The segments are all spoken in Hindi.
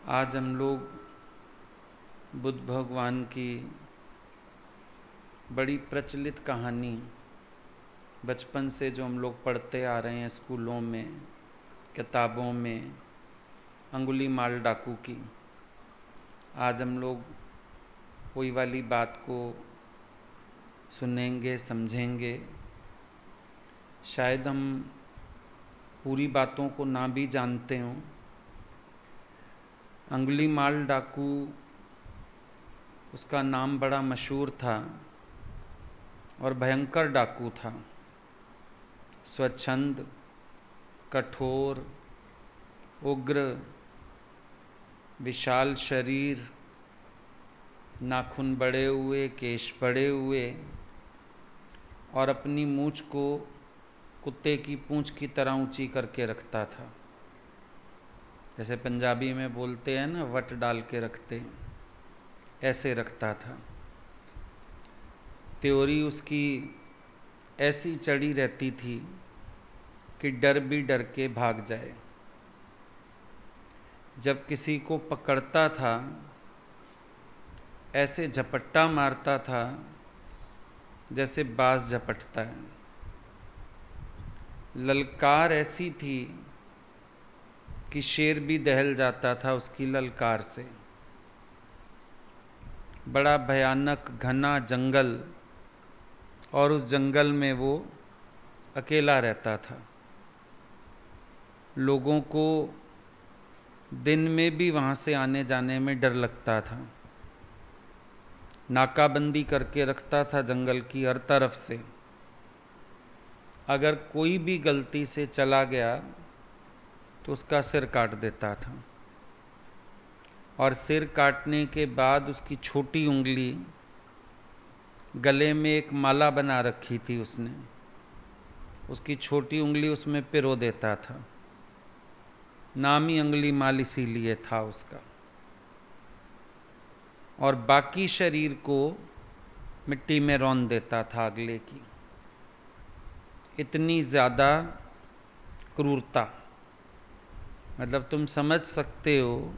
आज हम लोग बुद्ध भगवान की बड़ी प्रचलित कहानी बचपन से जो हम लोग पढ़ते आ रहे हैं स्कूलों में, किताबों में, अंगुलीमाल डाकू की, आज हम लोग वही वाली बात को सुनेंगे, समझेंगे। शायद हम पूरी बातों को ना भी जानते हों। अंगुलीमाल डाकू, उसका नाम बड़ा मशहूर था और भयंकर डाकू था। स्वच्छंद, कठोर, उग्र, विशाल शरीर, नाखून बड़े हुए, केश बड़े हुए और अपनी मूंछ को कुत्ते की पूंछ की तरह ऊंची करके रखता था। जैसे पंजाबी में बोलते हैं ना, वट डाल के रखते हैं, ऐसे रखता था। त्योरी उसकी ऐसी चढ़ी रहती थी कि डर भी डर के भाग जाए। जब किसी को पकड़ता था ऐसे झपट्टा मारता था जैसे बाज झपटता है। ललकार ऐसी थी कि शेर भी दहल जाता था उसकी ललकार से। बड़ा भयानक घना जंगल, और उस जंगल में वो अकेला रहता था। लोगों को दिन में भी वहाँ से आने जाने में डर लगता था। नाकाबंदी करके रखता था जंगल की हर तरफ से। अगर कोई भी गलती से चला गया तो उसका सिर काट देता था, और सिर काटने के बाद उसकी छोटी उंगली, गले में एक माला बना रखी थी उसने, उसकी छोटी उंगली उसमें पिरो देता था। नाम ही अंगुलीमाल इसीलिए था उसका। और बाकी शरीर को मिट्टी में रौंद देता था अगले की। इतनी ज़्यादा क्रूरता, मतलब तुम समझ सकते हो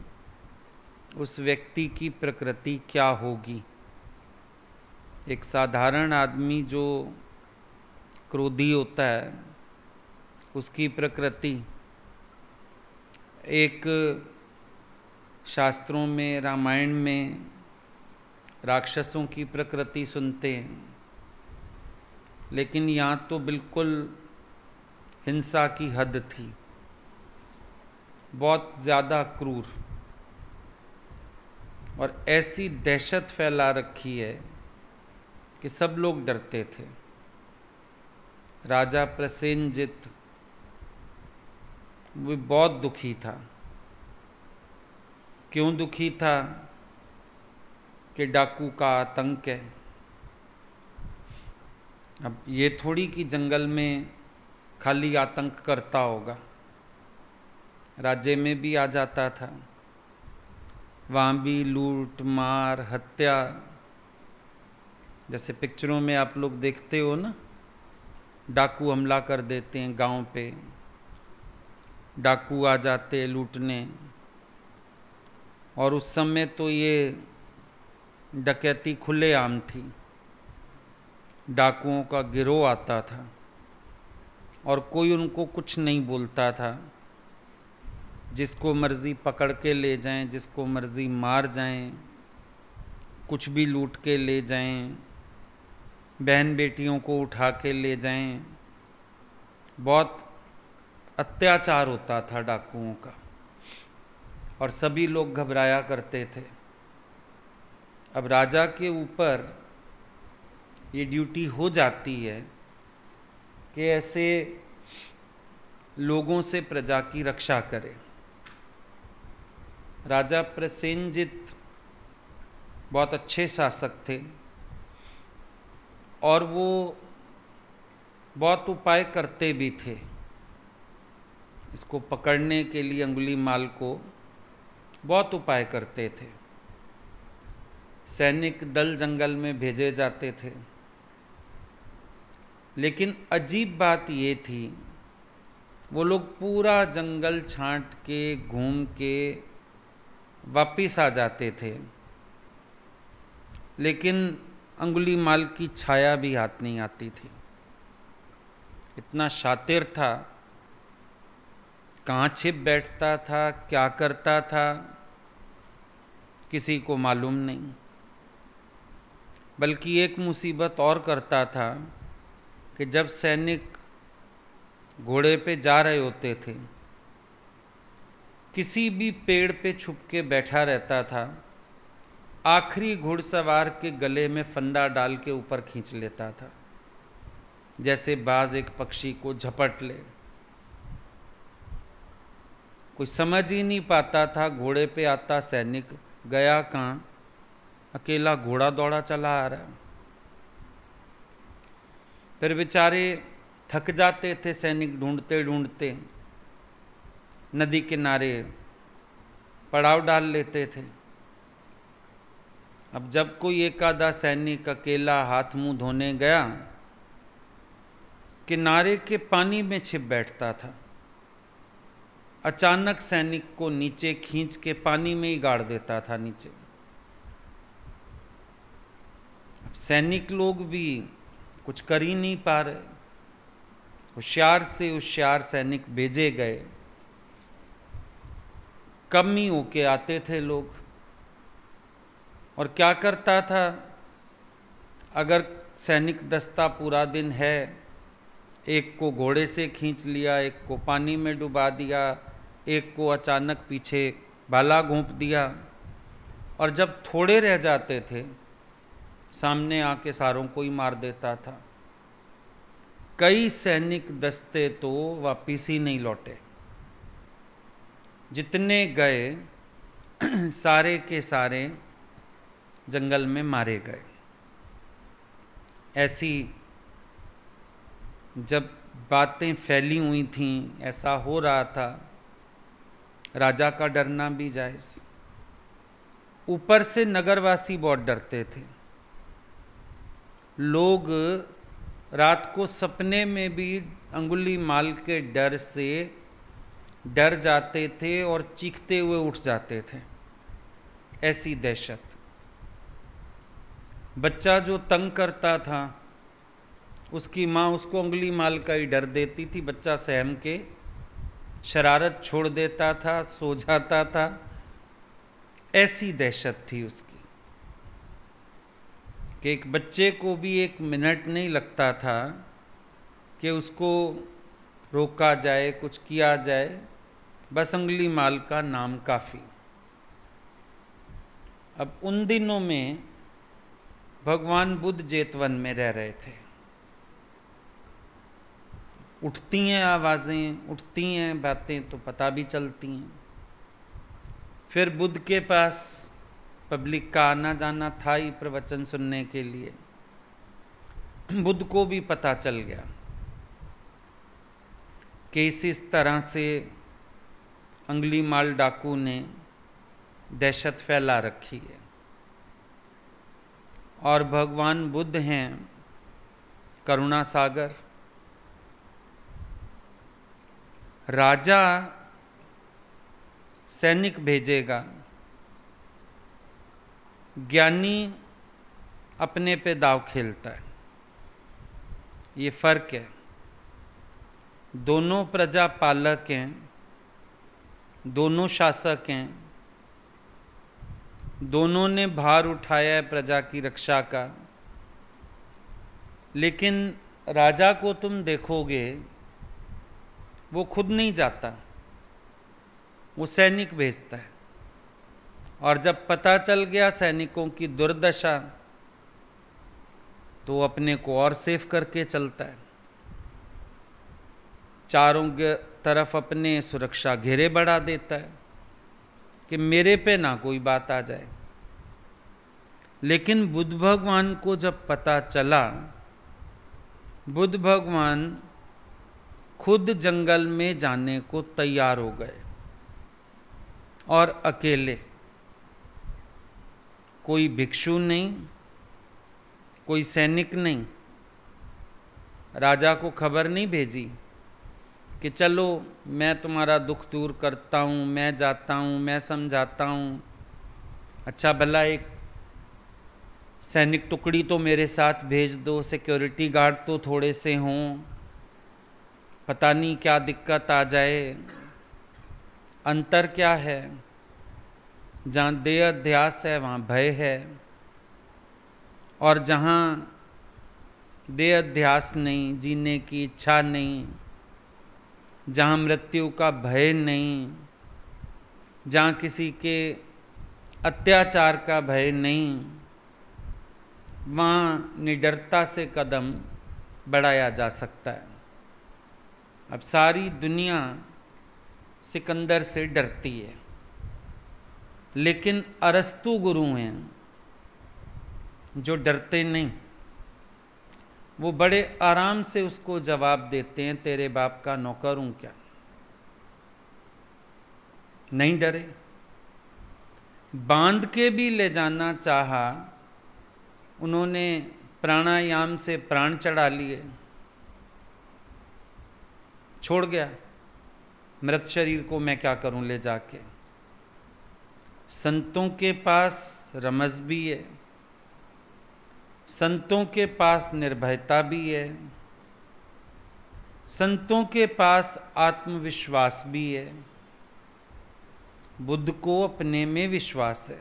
उस व्यक्ति की प्रकृति क्या होगी। एक साधारण आदमी जो क्रोधी होता है, उसकी प्रकृति, एक शास्त्रों में, रामायण में राक्षसों की प्रकृति सुनते हैं, लेकिन यहाँ तो बिल्कुल हिंसा की हद थी। बहुत ज़्यादा क्रूर, और ऐसी दहशत फैला रखी है कि सब लोग डरते थे। राजा प्रसेनजित वो बहुत दुखी था। क्यों दुखी था? कि डाकू का आतंक है। अब ये थोड़ी कि जंगल में खाली आतंक करता होगा, राज्य में भी आ जाता था। वहाँ भी लूट मार हत्या, जैसे पिक्चरों में आप लोग देखते हो ना, डाकू हमला कर देते हैं गांव पे, डाकू आ जाते हैं लूटने। और उस समय तो ये डकैती खुलेआम थी। डाकुओं का गिरोह आता था और कोई उनको कुछ नहीं बोलता था। जिसको मर्जी पकड़ के ले जाएं, जिसको मर्जी मार जाएं, कुछ भी लूट के ले जाएं, बहन बेटियों को उठा के ले जाएं। बहुत अत्याचार होता था डाकुओं का, और सभी लोग घबराया करते थे। अब राजा के ऊपर ये ड्यूटी हो जाती है कि ऐसे लोगों से प्रजा की रक्षा करे। राजा प्रसेनजित बहुत अच्छे शासक थे, और वो बहुत उपाय करते भी थे इसको पकड़ने के लिए। अंगुलीमाल को बहुत उपाय करते थे। सैनिक दल जंगल में भेजे जाते थे, लेकिन अजीब बात ये थी, वो लोग पूरा जंगल छांट के घूम के वापिस आ जाते थे, लेकिन अंगुलीमाल की छाया भी हाथ नहीं आती थी। इतना शातिर था, कहाँ छिप बैठता था, क्या करता था, किसी को मालूम नहीं। बल्कि एक मुसीबत और करता था कि जब सैनिक घोड़े पे जा रहे होते थे, किसी भी पेड़ पे छुप के बैठा रहता था, आखिरी घुड़सवार के गले में फंदा डाल के ऊपर खींच लेता था, जैसे बाज एक पक्षी को झपट ले। कोई समझ ही नहीं पाता था, घोड़े पे आता सैनिक गया कहाँ, अकेला घोड़ा दौड़ा चला आ रहा। फिर बेचारे थक जाते थे सैनिक, ढूंढते ढूंढते नदी किनारे पड़ाव डाल लेते थे। अब जब कोई एक आधा सैनिक अकेला हाथ मुंह धोने गया, किनारे के पानी में छिप बैठता था, अचानक सैनिक को नीचे खींच के पानी में ही गाड़ देता था नीचे। सैनिक लोग भी कुछ कर ही नहीं पा रहे, होशियार से होशियार सैनिक भेजे गए, कम ही होके आते थे लोग। और क्या करता था, अगर सैनिक दस्ता पूरा दिन है, एक को घोड़े से खींच लिया, एक को पानी में डुबा दिया, एक को अचानक पीछे भाला घोंप दिया, और जब थोड़े रह जाते थे सामने आके सारों को ही मार देता था। कई सैनिक दस्ते तो वापिस ही नहीं लौटे, जितने गए सारे के सारे जंगल में मारे गए। ऐसी जब बातें फैली हुई थीं, ऐसा हो रहा था, राजा का डरना भी जायज़। ऊपर से नगरवासी बहुत डरते थे। लोग रात को सपने में भी अंगुलीमाल के डर से डर जाते थे और चीखते हुए उठ जाते थे, ऐसी दहशत। बच्चा जो तंग करता था, उसकी माँ उसको अंगुलीमाल का ही डर देती थी, बच्चा सहम के शरारत छोड़ देता था, सो जाता था, ऐसी दहशत थी उसकी कि एक बच्चे को भी एक मिनट नहीं लगता था कि उसको रोका जाए, कुछ किया जाए, बस अंगुलीमाल का नाम काफ़ी। अब उन दिनों में भगवान बुद्ध जेतवन में रह रहे थे। उठती हैं आवाज़ें, उठती हैं बातें तो पता भी चलती हैं। फिर बुद्ध के पास पब्लिक का आना जाना था ही प्रवचन सुनने के लिए। बुद्ध को भी पता चल गया कि इस तरह से अंगुलीमाल डाकू ने दहशत फैला रखी है। और भगवान बुद्ध हैं करुणा सागर। राजा सैनिक भेजेगा, ज्ञानी अपने पे दाव खेलता है। ये फर्क है। दोनों प्रजा पालक हैं, दोनों शासक हैं, दोनों ने भार उठाया है प्रजा की रक्षा का। लेकिन राजा को तुम देखोगे, वो खुद नहीं जाता, वो सैनिक भेजता है। और जब पता चल गया सैनिकों की दुर्दशा, तो अपने को और सेफ करके चलता है। चारों तरफ अपने सुरक्षा घेरे बढ़ा देता है कि मेरे पे ना कोई बात आ जाए। लेकिन बुद्ध भगवान को जब पता चला, बुद्ध भगवान खुद जंगल में जाने को तैयार हो गए, और अकेले। कोई भिक्षु नहीं, कोई सैनिक नहीं। राजा को खबर नहीं भेजी कि चलो मैं तुम्हारा दुख दूर करता हूँ, मैं जाता हूँ, मैं समझाता हूँ, अच्छा भला एक सैनिक टुकड़ी तो मेरे साथ भेज दो, सिक्योरिटी गार्ड तो थोड़े से हों, पता नहीं क्या दिक्कत आ जाए। अंतर क्या है? जहाँ देह अध्यास है वहाँ भय है, और जहाँ देह अध्यास नहीं, जीने की इच्छा नहीं, जहाँ मृत्यु का भय नहीं, जहाँ किसी के अत्याचार का भय नहीं, वहाँ निडरता से कदम बढ़ाया जा सकता है। अब सारी दुनिया सिकंदर से डरती है, लेकिन अरस्तु गुरु हैं जो डरते नहीं। वो बड़े आराम से उसको जवाब देते हैं, तेरे बाप का नौकर हूं क्या? नहीं डरे। बांध के भी ले जाना चाहा, उन्होंने प्राणायाम से प्राण चढ़ा लिए, छोड़ गया, मृत शरीर को मैं क्या करूं ले जाके। संतों के पास रमज भी है, संतों के पास निर्भयता भी है, संतों के पास आत्मविश्वास भी है। बुद्ध को अपने में विश्वास है।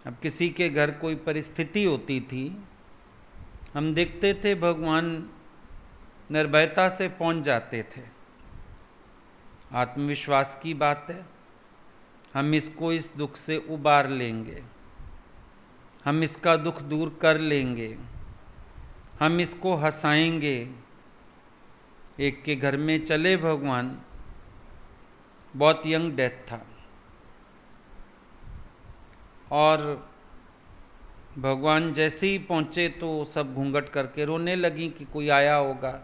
अब किसी के घर कोई परिस्थिति होती थी, हम देखते थे भगवान निर्भयता से पहुंच जाते थे। आत्मविश्वास की बात है। हम इसको इस दुख से उबार लेंगे, हम इसका दुख दूर कर लेंगे, हम इसको हंसाएंगे। एक के घर में चले भगवान, बहुत यंग डेथ था, और भगवान जैसे ही पहुँचे तो सब घूंघट करके रोने लगी कि कोई आया होगा।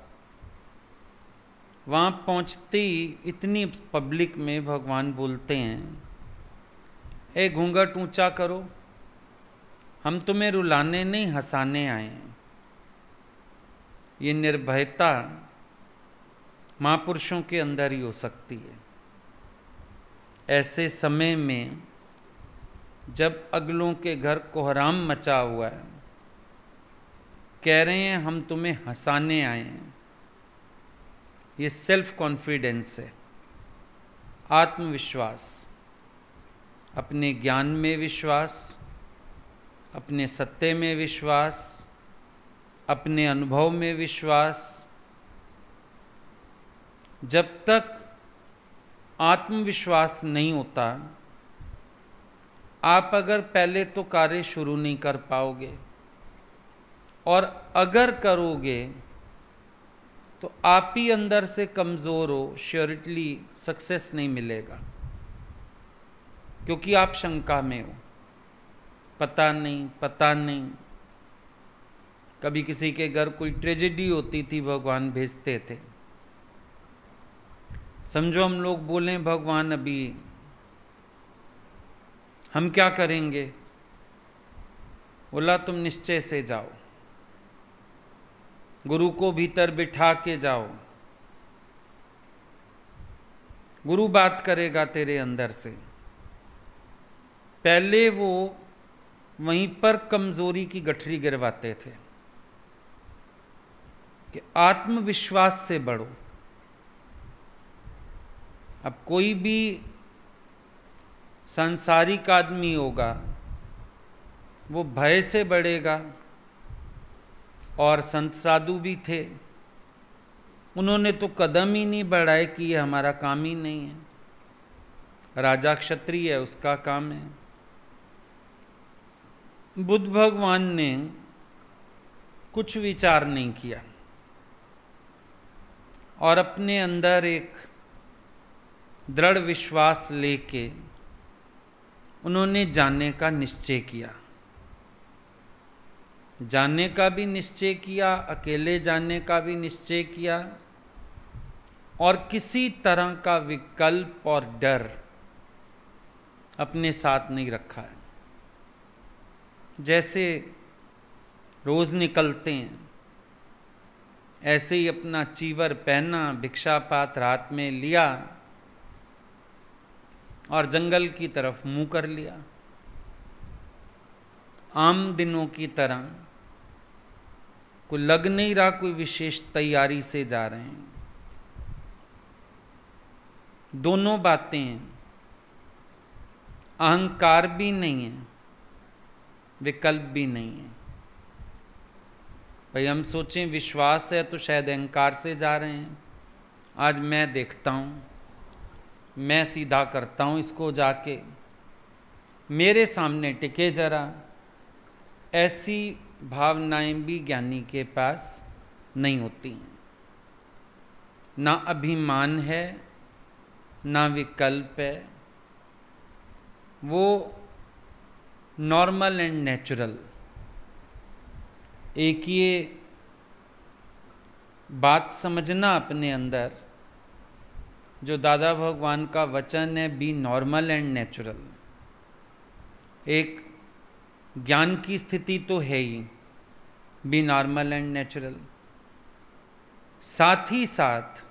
वहाँ पहुँचते ही इतनी पब्लिक में भगवान बोलते हैं, ए घूंघट ऊंचा करो, हम तुम्हें रुलाने नहीं हंसाने आए हैं। ये निर्भयता महापुरुषों के अंदर ही हो सकती है। ऐसे समय में जब अगलों के घर कोहराम मचा हुआ है, कह रहे हैं हम तुम्हें हंसाने आए हैं, ये सेल्फ कॉन्फिडेंस है, आत्मविश्वास, अपने ज्ञान में विश्वास, अपने सत्य में विश्वास, अपने अनुभव में विश्वास। जब तक आत्मविश्वास नहीं होता, आप अगर पहले तो कार्य शुरू नहीं कर पाओगे, और अगर करोगे तो आप ही अंदर से कमज़ोर हो, श्योरिटली सक्सेस नहीं मिलेगा, क्योंकि आप शंका में हो, पता नहीं पता नहीं। कभी किसी के घर कोई ट्रेजेडी होती थी, भगवान भेजते थे। समझो हम लोग बोलें भगवान अभी हम क्या करेंगे? बोला तुम निश्चय से जाओ, गुरु को भीतर बिठा के जाओ, गुरु बात करेगा तेरे अंदर से। पहले वो वहीं पर कमजोरी की गठरी गिरवाते थे कि आत्मविश्वास से बढ़ो। अब कोई भी सांसारिक आदमी होगा, वो भय से बढ़ेगा। और संत साधु भी थे, उन्होंने तो कदम ही नहीं बढ़ाए कि ये हमारा काम ही नहीं है, राजा क्षत्रिय है, उसका काम है। बुद्ध भगवान ने कुछ विचार नहीं किया और अपने अंदर एक दृढ़ विश्वास लेके उन्होंने जाने का निश्चय किया। जाने का भी निश्चय किया, अकेले जाने का भी निश्चय किया, और किसी तरह का विकल्प और डर अपने साथ नहीं रखा है। जैसे रोज निकलते हैं, ऐसे ही अपना चीवर पहना, भिक्षा पात्र हाथ में लिया और जंगल की तरफ मुंह कर लिया। आम दिनों की तरह, कोई लग नहीं रहा कोई विशेष तैयारी से जा रहे हैं। दोनों बातें हैं, अहंकार भी नहीं है, विकल्प भी नहीं है। भाई हम सोचें विश्वास है तो शायद अहंकार से जा रहे हैं। आज मैं देखता हूँ, मैं सीधा करता हूँ इसको, जाके मेरे सामने टिके जरा, ऐसी भावनाएं भी ज्ञानी के पास नहीं होती हैं। ना अभिमान है, ना विकल्प है, वो नॉर्मल एंड नेचुरल। एक ये बात समझना अपने अंदर, जो दादा भगवान का वचन है, बी नॉर्मल एंड नेचुरल। एक ज्ञान की स्थिति तो है ही, बी नॉर्मल एंड नेचुरल। साथ ही साथ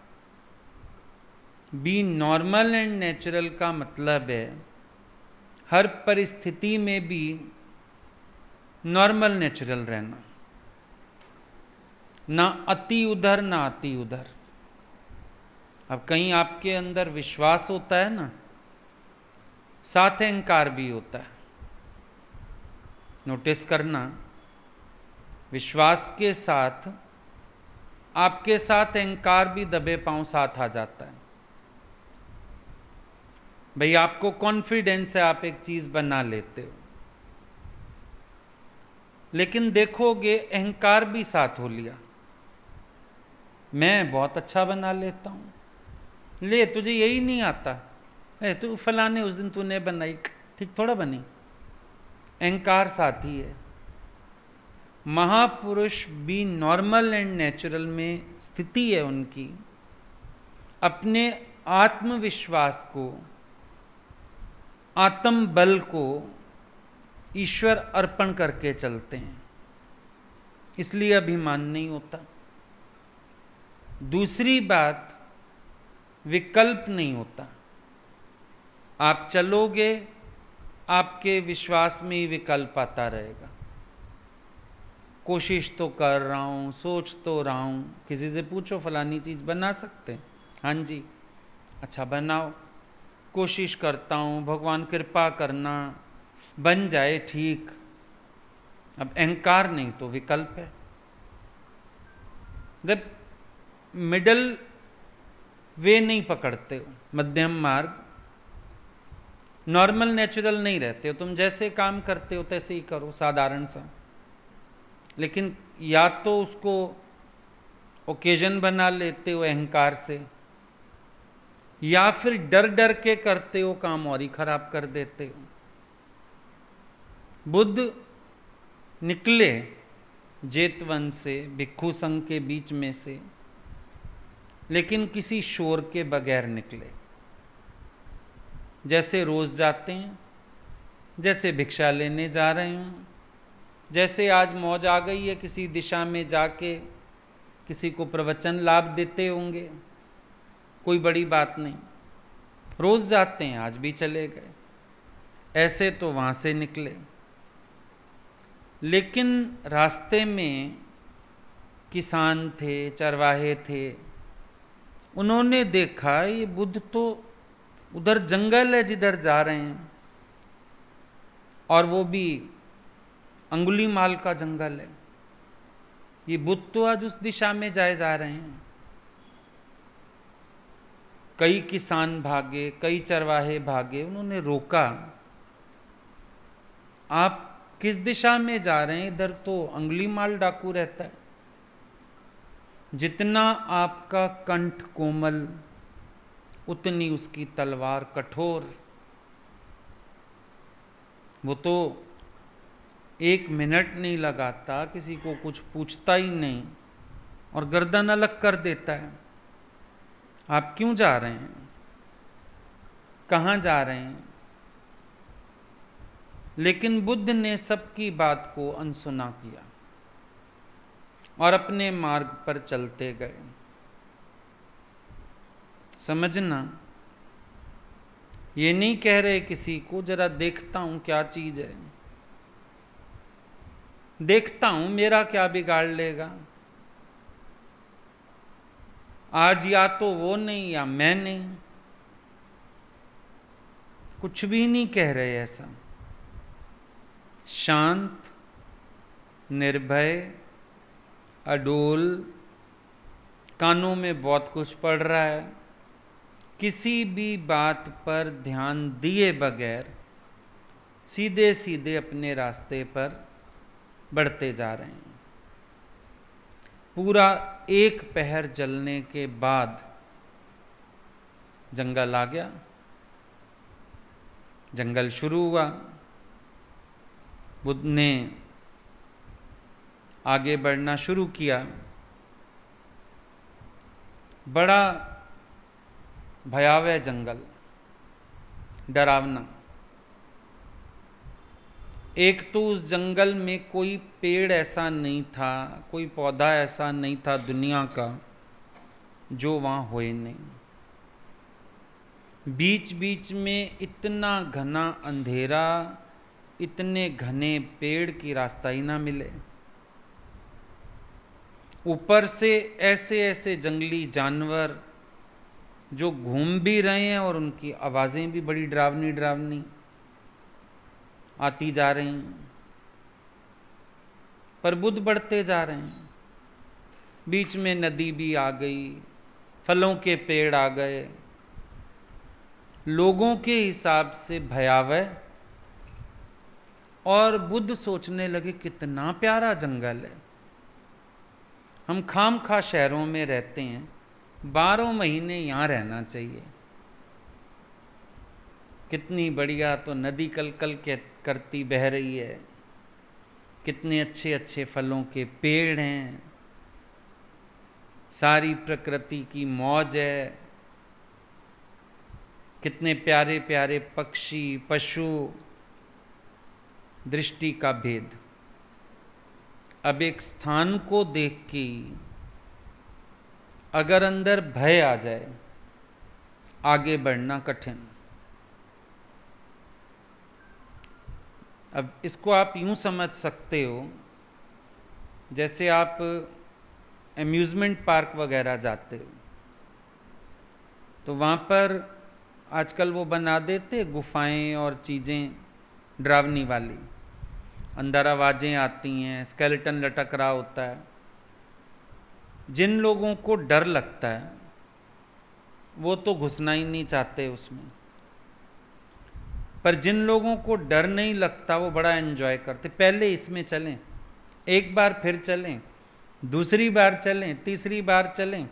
बी नॉर्मल एंड नेचुरल का मतलब है हर परिस्थिति में भी नॉर्मल नेचुरल रहना, ना अति उधर ना अति उधर। अब कहीं आपके अंदर विश्वास होता है ना, साथ अहंकार भी होता है। नोटिस करना, विश्वास के साथ आपके साथ अहंकार भी दबे पांव साथ आ जाता है। भाई आपको कॉन्फिडेंस है, आप एक चीज बना लेते हो, लेकिन देखोगे अहंकार भी साथ हो लिया। मैं बहुत अच्छा बना लेता हूं, ले तुझे यही नहीं आता, तू फलाने उस दिन तूने बनाई, ठीक थोड़ा बनी। अहंकार साथी है। महापुरुष भी नॉर्मल एंड नेचुरल में स्थिति है उनकी, अपने आत्मविश्वास को, आत्म बल को ईश्वर अर्पण करके चलते हैं, इसलिए अभिमान नहीं होता। दूसरी बात, विकल्प नहीं होता। आप चलोगे, आपके विश्वास में ही विकल्प आता रहेगा। कोशिश तो कर रहा हूँ, सोच तो रहा हूँ, किसी से पूछो फलानी चीज़ बना सकते हैं, हाँ जी, अच्छा बनाओ। कोशिश करता हूँ, भगवान कृपा करना, बन जाए ठीक। अब अहंकार नहीं तो विकल्प है। जब मिडल वे नहीं पकड़ते हो, मध्यम मार्ग, नॉर्मल नेचुरल नहीं रहते हो, तुम जैसे काम करते हो तैसे ही करो, साधारण सा। लेकिन या तो उसको ओकेजन बना लेते हो अहंकार से, या फिर डर डर के करते हो काम और ही खराब कर देते हो। बुद्ध निकले जेतवन से, भिक्षु संघ के बीच में से, लेकिन किसी शोर के बगैर निकले। जैसे रोज जाते हैं, जैसे भिक्षा लेने जा रहे हों, जैसे आज मौज आ गई है किसी दिशा में जाके किसी को प्रवचन लाभ देते होंगे, कोई बड़ी बात नहीं, रोज जाते हैं, आज भी चले गए। ऐसे तो वहाँ से निकले, लेकिन रास्ते में किसान थे, चरवाहे थे, उन्होंने देखा ये बुद्ध तो उधर जंगल है जिधर जा रहे हैं, और वो भी अंगुलीमाल का जंगल है, ये बुद्ध तो आज उस दिशा में जाए जा रहे हैं। कई किसान भागे, कई चरवाहे भागे, उन्होंने रोका, आप किस दिशा में जा रहे हैं? इधर तो अंगुलीमाल डाकू रहता है। जितना आपका कंठ कोमल, उतनी उसकी तलवार कठोर। वो तो 1 मिनट नहीं लगाता, किसी को कुछ पूछता ही नहीं और गर्दन अलग कर देता है। आप क्यों जा रहे हैं? कहाँ जा रहे हैं? लेकिन बुद्ध ने सबकी बात को अनसुना किया और अपने मार्ग पर चलते गए। समझना, ये नहीं कह रहे किसी को जरा देखता हूं क्या चीज है, देखता हूं मेरा क्या बिगाड़ लेगा। आज या तो वो नहीं या मैं नहीं, कुछ भी नहीं कह रहे ऐसा। शांत, निर्भय, अडोल, कानों में बहुत कुछ पड़ रहा है, किसी भी बात पर ध्यान दिए बगैर सीधे सीधे अपने रास्ते पर बढ़ते जा रहे हैं। पूरा एक पहर जलने के बाद जंगल आ गया, जंगल शुरू हुआ। बुद्ध ने आगे बढ़ना शुरू किया। बड़ा भयावह जंगल, डरावना। एक तो उस जंगल में कोई पेड़ ऐसा नहीं था, कोई पौधा ऐसा नहीं था दुनिया का जो वहाँ होए नहीं। बीच बीच में इतना घना अंधेरा, इतने घने पेड़ की रास्ता ही ना मिले। ऊपर से ऐसे ऐसे जंगली जानवर जो घूम भी रहे हैं और उनकी आवाज़ें भी बड़ी डरावनी डरावनी आती जा रही हैं। पर बुद्ध बढ़ते जा रहे हैं। बीच में नदी भी आ गई, फलों के पेड़ आ गए, लोगों के हिसाब से भयावह। और बुद्ध सोचने लगे कितना प्यारा जंगल है। हम खामखा शहरों में रहते हैं, 12 महीने यहाँ रहना चाहिए। कितनी बढ़िया तो नदी कल कल करती बह रही है, कितने अच्छे अच्छे फलों के पेड़ हैं, सारी प्रकृति की मौज है, कितने प्यारे प्यारे पक्षी पशु, दृष्टि का भेद। अब एक स्थान को देख के अगर अंदर भय आ जाए, आगे बढ़ना कठिन। अब इसको आप यूं समझ सकते हो जैसे आप एम्यूज़मेंट पार्क वगैरह जाते हो तो वहाँ पर आजकल वो बना देते गुफाएं और चीज़ें डरावनी वाली, अंदर आवाज़ें आती हैं, स्केलेटन लटक रहा होता है। जिन लोगों को डर लगता है वो तो घुसना ही नहीं चाहते उसमें, पर जिन लोगों को डर नहीं लगता वो बड़ा एंजॉय करते। पहले इसमें चलें, एक बार फिर चलें, दूसरी बार चलें, तीसरी बार चलें,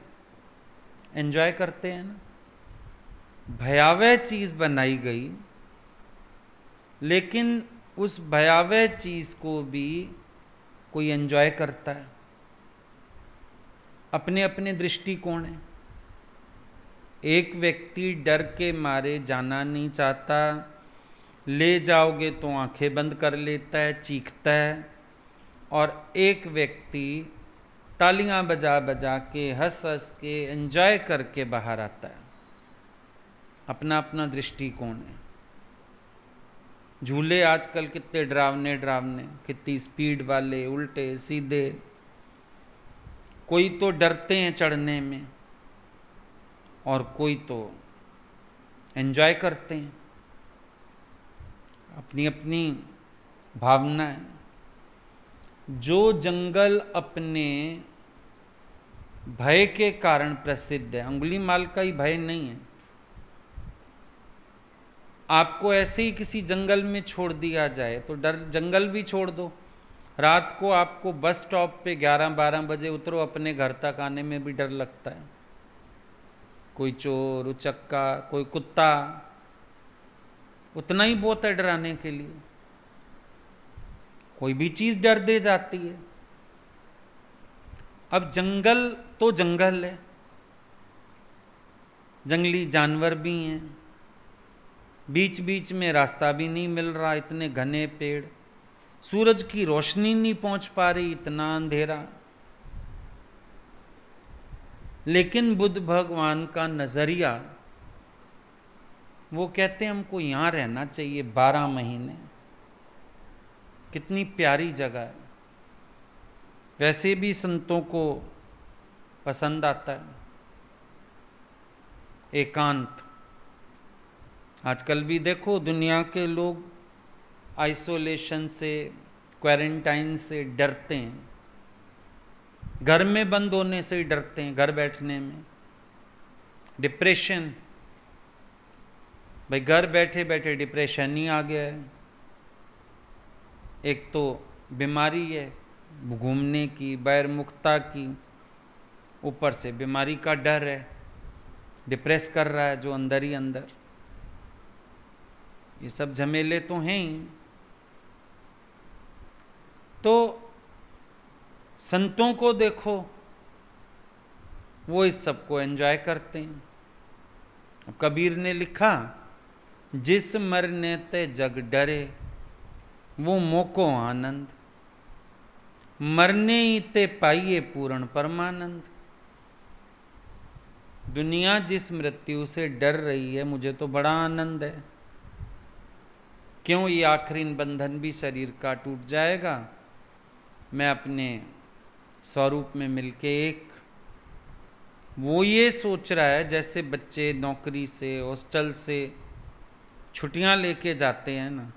एंजॉय करते हैं ना। भयावह चीज़ बनाई गई, लेकिन उस भयावह चीज़ को भी कोई एंजॉय करता है। अपने अपने दृष्टिकोण है। एक व्यक्ति डर के मारे जाना नहीं चाहता, ले जाओगे तो आंखें बंद कर लेता है, चीखता है। और एक व्यक्ति तालियां बजा बजा के, हंस हंस के, एंजॉय करके बाहर आता है। अपना अपना दृष्टिकोण है। झूले आजकल कितने डरावने डरावने, कितनी स्पीड वाले, उल्टे सीधे। कोई तो डरते हैं चढ़ने में और कोई तो एंजॉय करते हैं। अपनी अपनी भावना है। जो जंगल अपने भय के कारण प्रसिद्ध है, अंगुलीमाल का ही भय नहीं है। आपको ऐसे ही किसी जंगल में छोड़ दिया जाए तो डर, जंगल भी छोड़ दो। रात को आपको बस स्टॉप पे 11-12 बजे उतरो, अपने घर तक आने में भी डर लगता है। कोई चोर उचक्का, कोई कुत्ता, उतना ही बहुत है डराने के लिए। कोई भी चीज़ डर दे जाती है। अब जंगल तो जंगल है, जंगली जानवर भी हैं, बीच बीच में रास्ता भी नहीं मिल रहा, इतने घने पेड़, सूरज की रोशनी नहीं पहुंच पा रही, इतना अंधेरा। लेकिन बुद्ध भगवान का नजरिया, वो कहते हैं हमको यहाँ रहना चाहिए 12 महीने। कितनी प्यारी जगह है। वैसे भी संतों को पसंद आता है एकांत। आजकल भी देखो दुनिया के लोग आइसोलेशन से, क्वारंटाइन से डरते हैं, घर में बंद होने से ही डरते हैं, घर बैठने में। डिप्रेशन, भाई घर बैठे बैठे डिप्रेशन ही आ गया है। एक तो बीमारी है घूमने की, बहिर्मुखता की, ऊपर से बीमारी का डर है, डिप्रेस कर रहा है जो अंदर ही अंदर। ये सब झमेले तो हैं ही। तो संतों को देखो, वो इस सब को एंजॉय करते हैं। अब कबीर ने लिखा, जिस मरने ते जग डरे वो मोको आनंद, मरने ही ते पाइए पूर्ण परमानंद। दुनिया जिस मृत्यु से डर रही है, मुझे तो बड़ा आनंद है। क्यों? ये आखिरी बंधन भी शरीर का टूट जाएगा, मैं अपने स्वरूप में मिलके एक। वो ये सोच रहा है जैसे बच्चे नौकरी से, हॉस्टल से छुट्टियां लेके जाते हैं ना,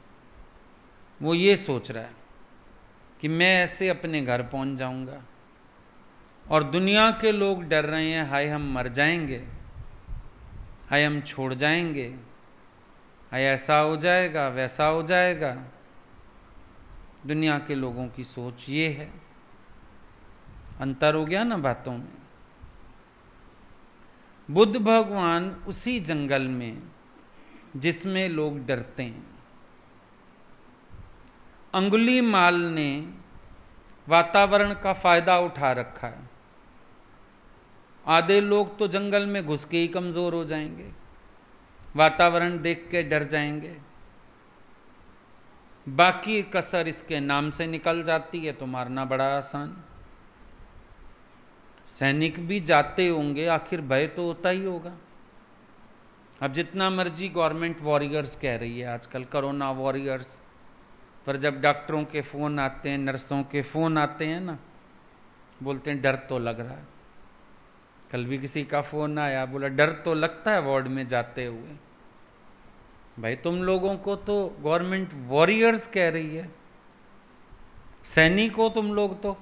वो ये सोच रहा है कि मैं ऐसे अपने घर पहुंच जाऊंगा। और दुनिया के लोग डर रहे हैं, हाय हम मर जाएंगे, हाय हम छोड़ जाएंगे, हाय ऐसा हो जाएगा, वैसा हो जाएगा। दुनिया के लोगों की सोच ये है। अंतर हो गया ना बातों में। बुद्ध भगवान उसी जंगल में जिसमें लोग डरते हैं। अंगुलीमाल ने वातावरण का फायदा उठा रखा है। आधे लोग तो जंगल में घुस के ही कमजोर हो जाएंगे, वातावरण देख के डर जाएंगे। बाकी कसर इसके नाम से निकल जाती है तो मारना बड़ा आसान। सैनिक भी जाते होंगे, आखिर भय तो होता ही होगा। अब जितना मर्जी गवर्नमेंट वॉरियर्स कह रही है आजकल, कोरोना वॉरियर्स, पर जब डॉक्टरों के फ़ोन आते हैं, नर्सों के फ़ोन आते हैं ना, बोलते हैं डर तो लग रहा है। कल भी किसी का फ़ोन आया, बोला डर तो लगता है वार्ड में जाते हुए। भाई तुम लोगों को तो गवर्नमेंट वॉरियर्स कह रही है, सैनिक हो तुम लोग तो।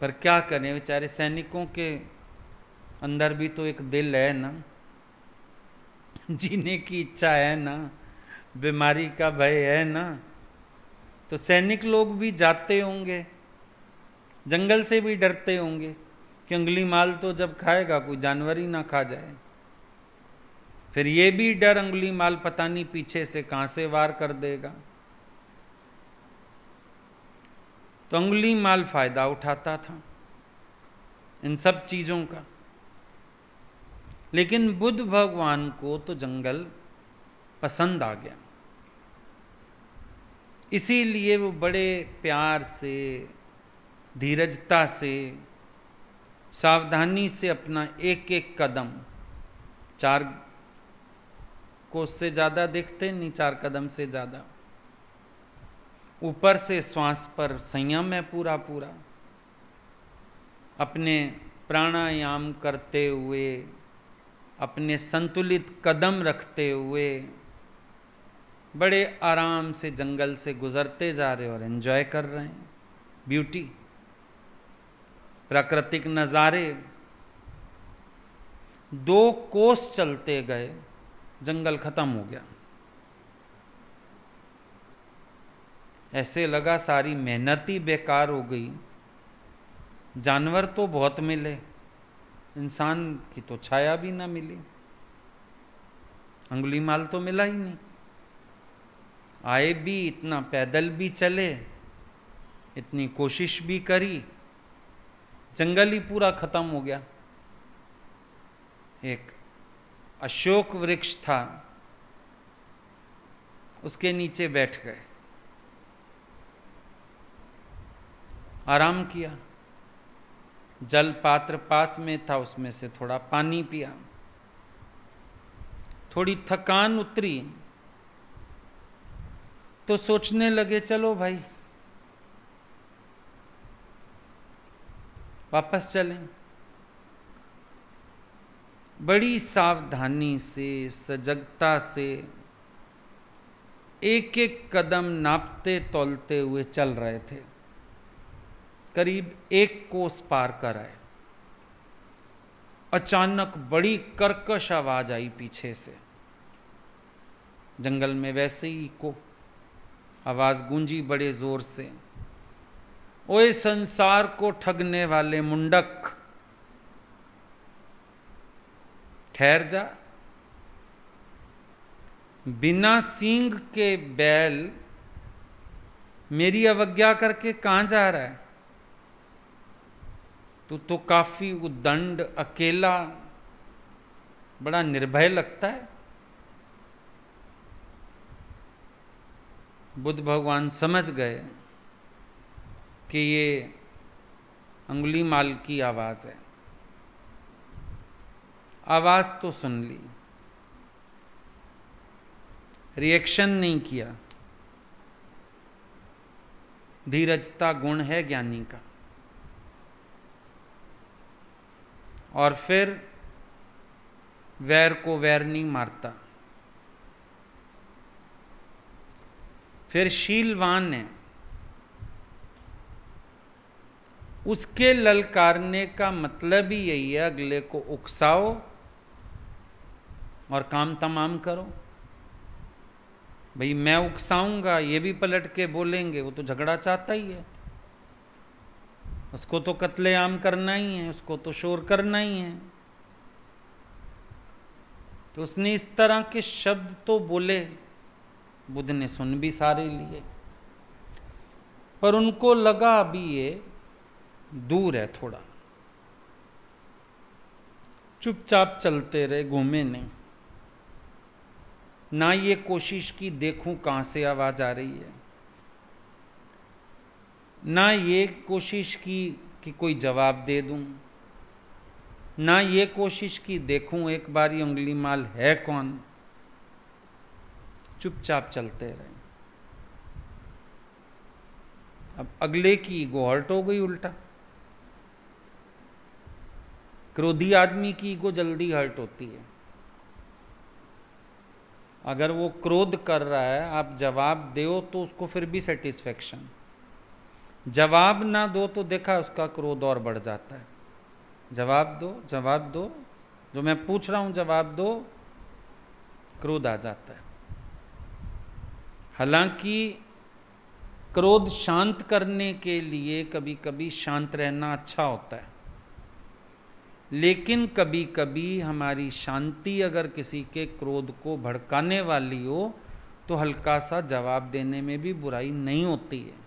पर क्या करें, बेचारे सैनिकों के अंदर भी तो एक दिल है ना, जीने की इच्छा है ना, बीमारी का भय है ना। तो सैनिक लोग भी जाते होंगे, जंगल से भी डरते होंगे कि अंगुलीमाल तो जब खाएगा कोई जानवर ही ना खा जाए। फिर ये भी डर, अंगुलीमाल पता नहीं पीछे से कहां से वार कर देगा। तो अंगुलीमाल फायदा उठाता था इन सब चीजों का। लेकिन बुद्ध भगवान को तो जंगल पसंद आ गया, इसीलिए वो बड़े प्यार से, धीरजता से, सावधानी से अपना एक एक कदम, 4 कोस से ज़्यादा दिखते नहीं, 4 कदम से ज़्यादा, ऊपर से श्वास पर संयम है पूरा पूरा, अपने प्राणायाम करते हुए, अपने संतुलित कदम रखते हुए बड़े आराम से जंगल से गुजरते जा रहे और एंजॉय कर रहे हैं ब्यूटी, प्राकृतिक नज़ारे। 2 कोस चलते गए, जंगल खत्म हो गया। ऐसे लगा सारी मेहनत ही बेकार हो गई। जानवर तो बहुत मिले, इंसान की तो छाया भी ना मिली, अंगुलीमाल तो मिला ही नहीं। आए भी, इतना पैदल भी चले, इतनी कोशिश भी करी, जंगल ही पूरा खत्म हो गया। एक अशोक वृक्ष था, उसके नीचे बैठ गए, आराम किया। जल पात्र पास में था, उसमें से थोड़ा पानी पिया, थोड़ी थकान उतरी तो सोचने लगे चलो भाई वापस चलें। बड़ी सावधानी से, सजगता से एक एक कदम नापते तौलते हुए चल रहे थे। करीब 1 कोस पार कर आए। अचानक बड़ी कर्कश आवाज आई पीछे से। जंगल में वैसे ही को आवाज गूंजी बड़े जोर से, ओए संसार को ठगने वाले मुंडक, ठहर जा। बिना सींग के बैल मेरी अवज्ञा करके कहां जा रहा है? तू तो काफी उद्दंड, अकेला, बड़ा निर्भय लगता है। बुद्ध भगवान समझ गए कि ये अंगुलीमाल की आवाज है। आवाज तो सुन ली, रिएक्शन नहीं किया। धीरजता गुण है ज्ञानी का। और फिर वैर को वैर नहीं मारता। फिर शीलवान है, उसके ललकारने का मतलब ही यही है, अगले को उकसाओ और काम तमाम करो। भाई मैं उकसाऊंगा, ये भी पलट के बोलेंगे, वो तो झगड़ा चाहता ही है, उसको तो कत्लेआम करना ही है, उसको तो शोर करना ही है। तो उसने इस तरह के शब्द तो बोले, बुद्ध ने सुन भी सारे लिए, पर उनको लगा अभी ये दूर है थोड़ा। चुपचाप चलते रहे, घूमे नहीं। ना ये कोशिश की देखूं कहां से आवाज आ रही है, ना ये कोशिश की कि कोई जवाब दे दूं, ना ये कोशिश की देखूं एक बार ये अंगुलीमाल है कौन। चुपचाप चलते रहे। अब अगले की ईगो हर्ट हो गई उल्टा। क्रोधी आदमी की ईगो जल्दी हर्ट होती है। अगर वो क्रोध कर रहा है, आप जवाब दो तो उसको फिर भी सेटिस्फेक्शन, जवाब ना दो तो देखा उसका क्रोध और बढ़ जाता है। जवाब दो, जवाब दो, जो मैं पूछ रहा हूं जवाब दो, क्रोध आ जाता है। हालांकि क्रोध शांत करने के लिए कभी कभी शांत रहना अच्छा होता है, लेकिन कभी कभी हमारी शांति अगर किसी के क्रोध को भड़काने वाली हो तो हल्का सा जवाब देने में भी बुराई नहीं होती है।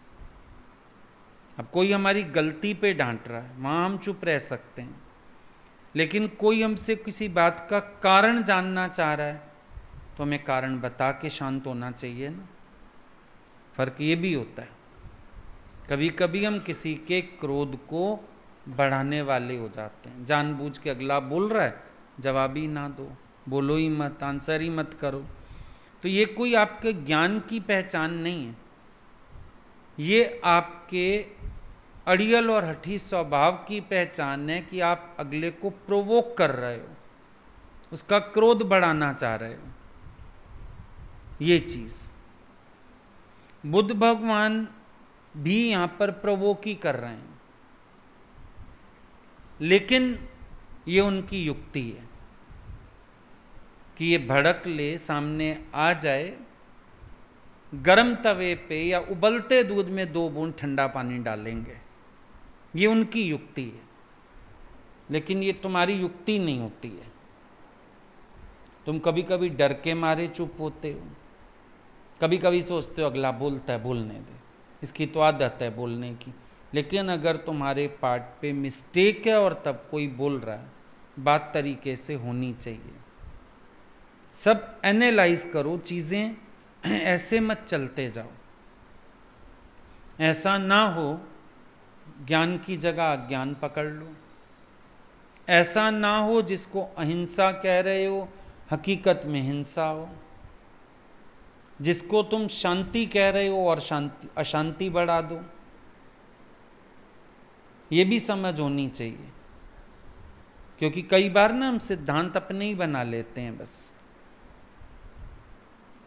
अब कोई हमारी गलती पे डांट रहा है, वहाँ हम चुप रह सकते हैं, लेकिन कोई हमसे किसी बात का कारण जानना चाह रहा है तो हमें कारण बता के शांत होना चाहिए ना। फर्क ये भी होता है, कभी कभी हम किसी के क्रोध को बढ़ाने वाले हो जाते हैं। जानबूझ के अगला बोल रहा है, जवाब ही ना दो, बोलो ही मत, आंसर ही मत करो। तो ये कोई आपके ज्ञान की पहचान नहीं है, ये आपके अड़ियल और हठी स्वभाव की पहचान है कि आप अगले को प्रोवोक कर रहे हो, उसका क्रोध बढ़ाना चाह रहे हो। ये चीज बुद्ध भगवान भी यहां पर प्रोवोक ही कर रहे हैं, लेकिन ये उनकी युक्ति है कि ये भड़क ले, सामने आ जाए, गरम तवे पे या उबलते दूध में 2 बूंद ठंडा पानी डालेंगे। ये उनकी युक्ति है, लेकिन ये तुम्हारी युक्ति नहीं होती है। तुम कभी कभी डर के मारे चुप होते हो, कभी कभी सोचते हो अगला बोलता है बोलने दे, इसकी तो आदत है बोलने की। लेकिन अगर तुम्हारे पार्ट पे मिस्टेक है और तब कोई बोल रहा है, बात तरीके से होनी चाहिए। सब एनालाइज करो चीज़ें, ऐसे मत चलते जाओ। ऐसा ना हो ज्ञान की जगह अज्ञान पकड़ लो। ऐसा ना हो जिसको अहिंसा कह रहे हो हकीकत में हिंसा हो, जिसको तुम शांति कह रहे हो और शांति अशांति बढ़ा दो। ये भी समझ होनी चाहिए, क्योंकि कई बार ना हम सिद्धांत अपने ही बना लेते हैं। बस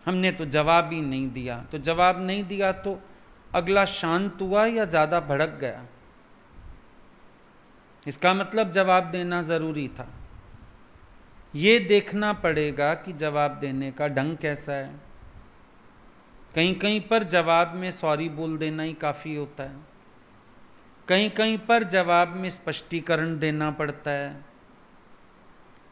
हमने तो जवाब ही नहीं दिया, तो जवाब नहीं दिया तो अगला शांत हुआ या ज़्यादा भड़क गया, इसका मतलब जवाब देना ज़रूरी था। ये देखना पड़ेगा कि जवाब देने का ढंग कैसा है। कहीं कहीं पर जवाब में सॉरी बोल देना ही काफ़ी होता है, कहीं कहीं पर जवाब में स्पष्टीकरण देना पड़ता है,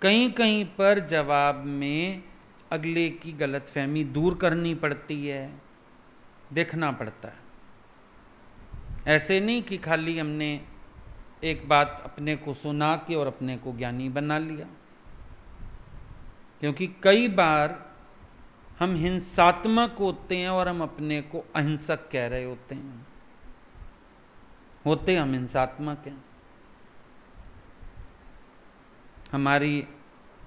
कहीं कहीं पर जवाब में अगले की गलतफहमी दूर करनी पड़ती है, देखना पड़ता है। ऐसे नहीं कि खाली हमने एक बात अपने को सुना के और अपने को ज्ञानी बना लिया, क्योंकि कई बार हम हिंसात्मक होते हैं और हम अपने को अहिंसक कह रहे होते हैं। होते हम हिंसात्मक हैं, हमारी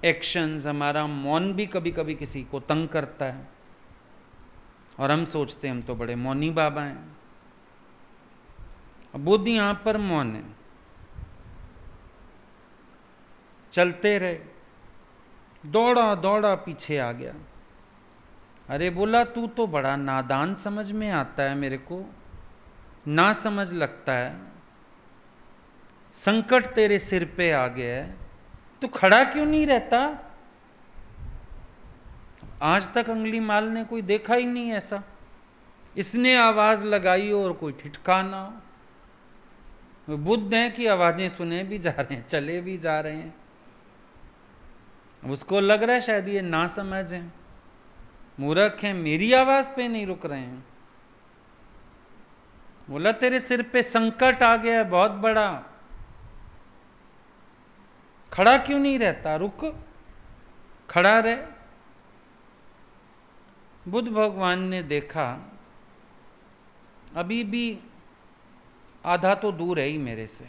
एक्शंस, हमारा मौन भी कभी कभी किसी को तंग करता है और हम सोचते हैं हम तो बड़े मौनी बाबा हैं। अब बुद्ध यहां पर मौन है, चलते रहे, दौड़ा दौड़ा पीछे आ गया। अरे बोला तू तो बड़ा नादान समझ में आता है, मेरे को ना समझ लगता है, संकट तेरे सिर पे आ गया है, तू खड़ा क्यों नहीं रहता? आज तक अंगुली माल ने कोई देखा ही नहीं ऐसा, इसने आवाज लगाई और कोई ठिठका ना हो। बुद्ध हैं कि आवाजें सुने भी जा रहे हैं, चले भी जा रहे हैं। उसको लग रहा है शायद ये ना समझ है, मूर्ख हैं, मेरी आवाज पे नहीं रुक रहे हैं। बोला तेरे सिर पे संकट आ गया है बहुत बड़ा, खड़ा क्यों नहीं रहता? रुक, खड़ा रहे। बुद्ध भगवान ने देखा अभी भी आधा तो दूर है ही मेरे से,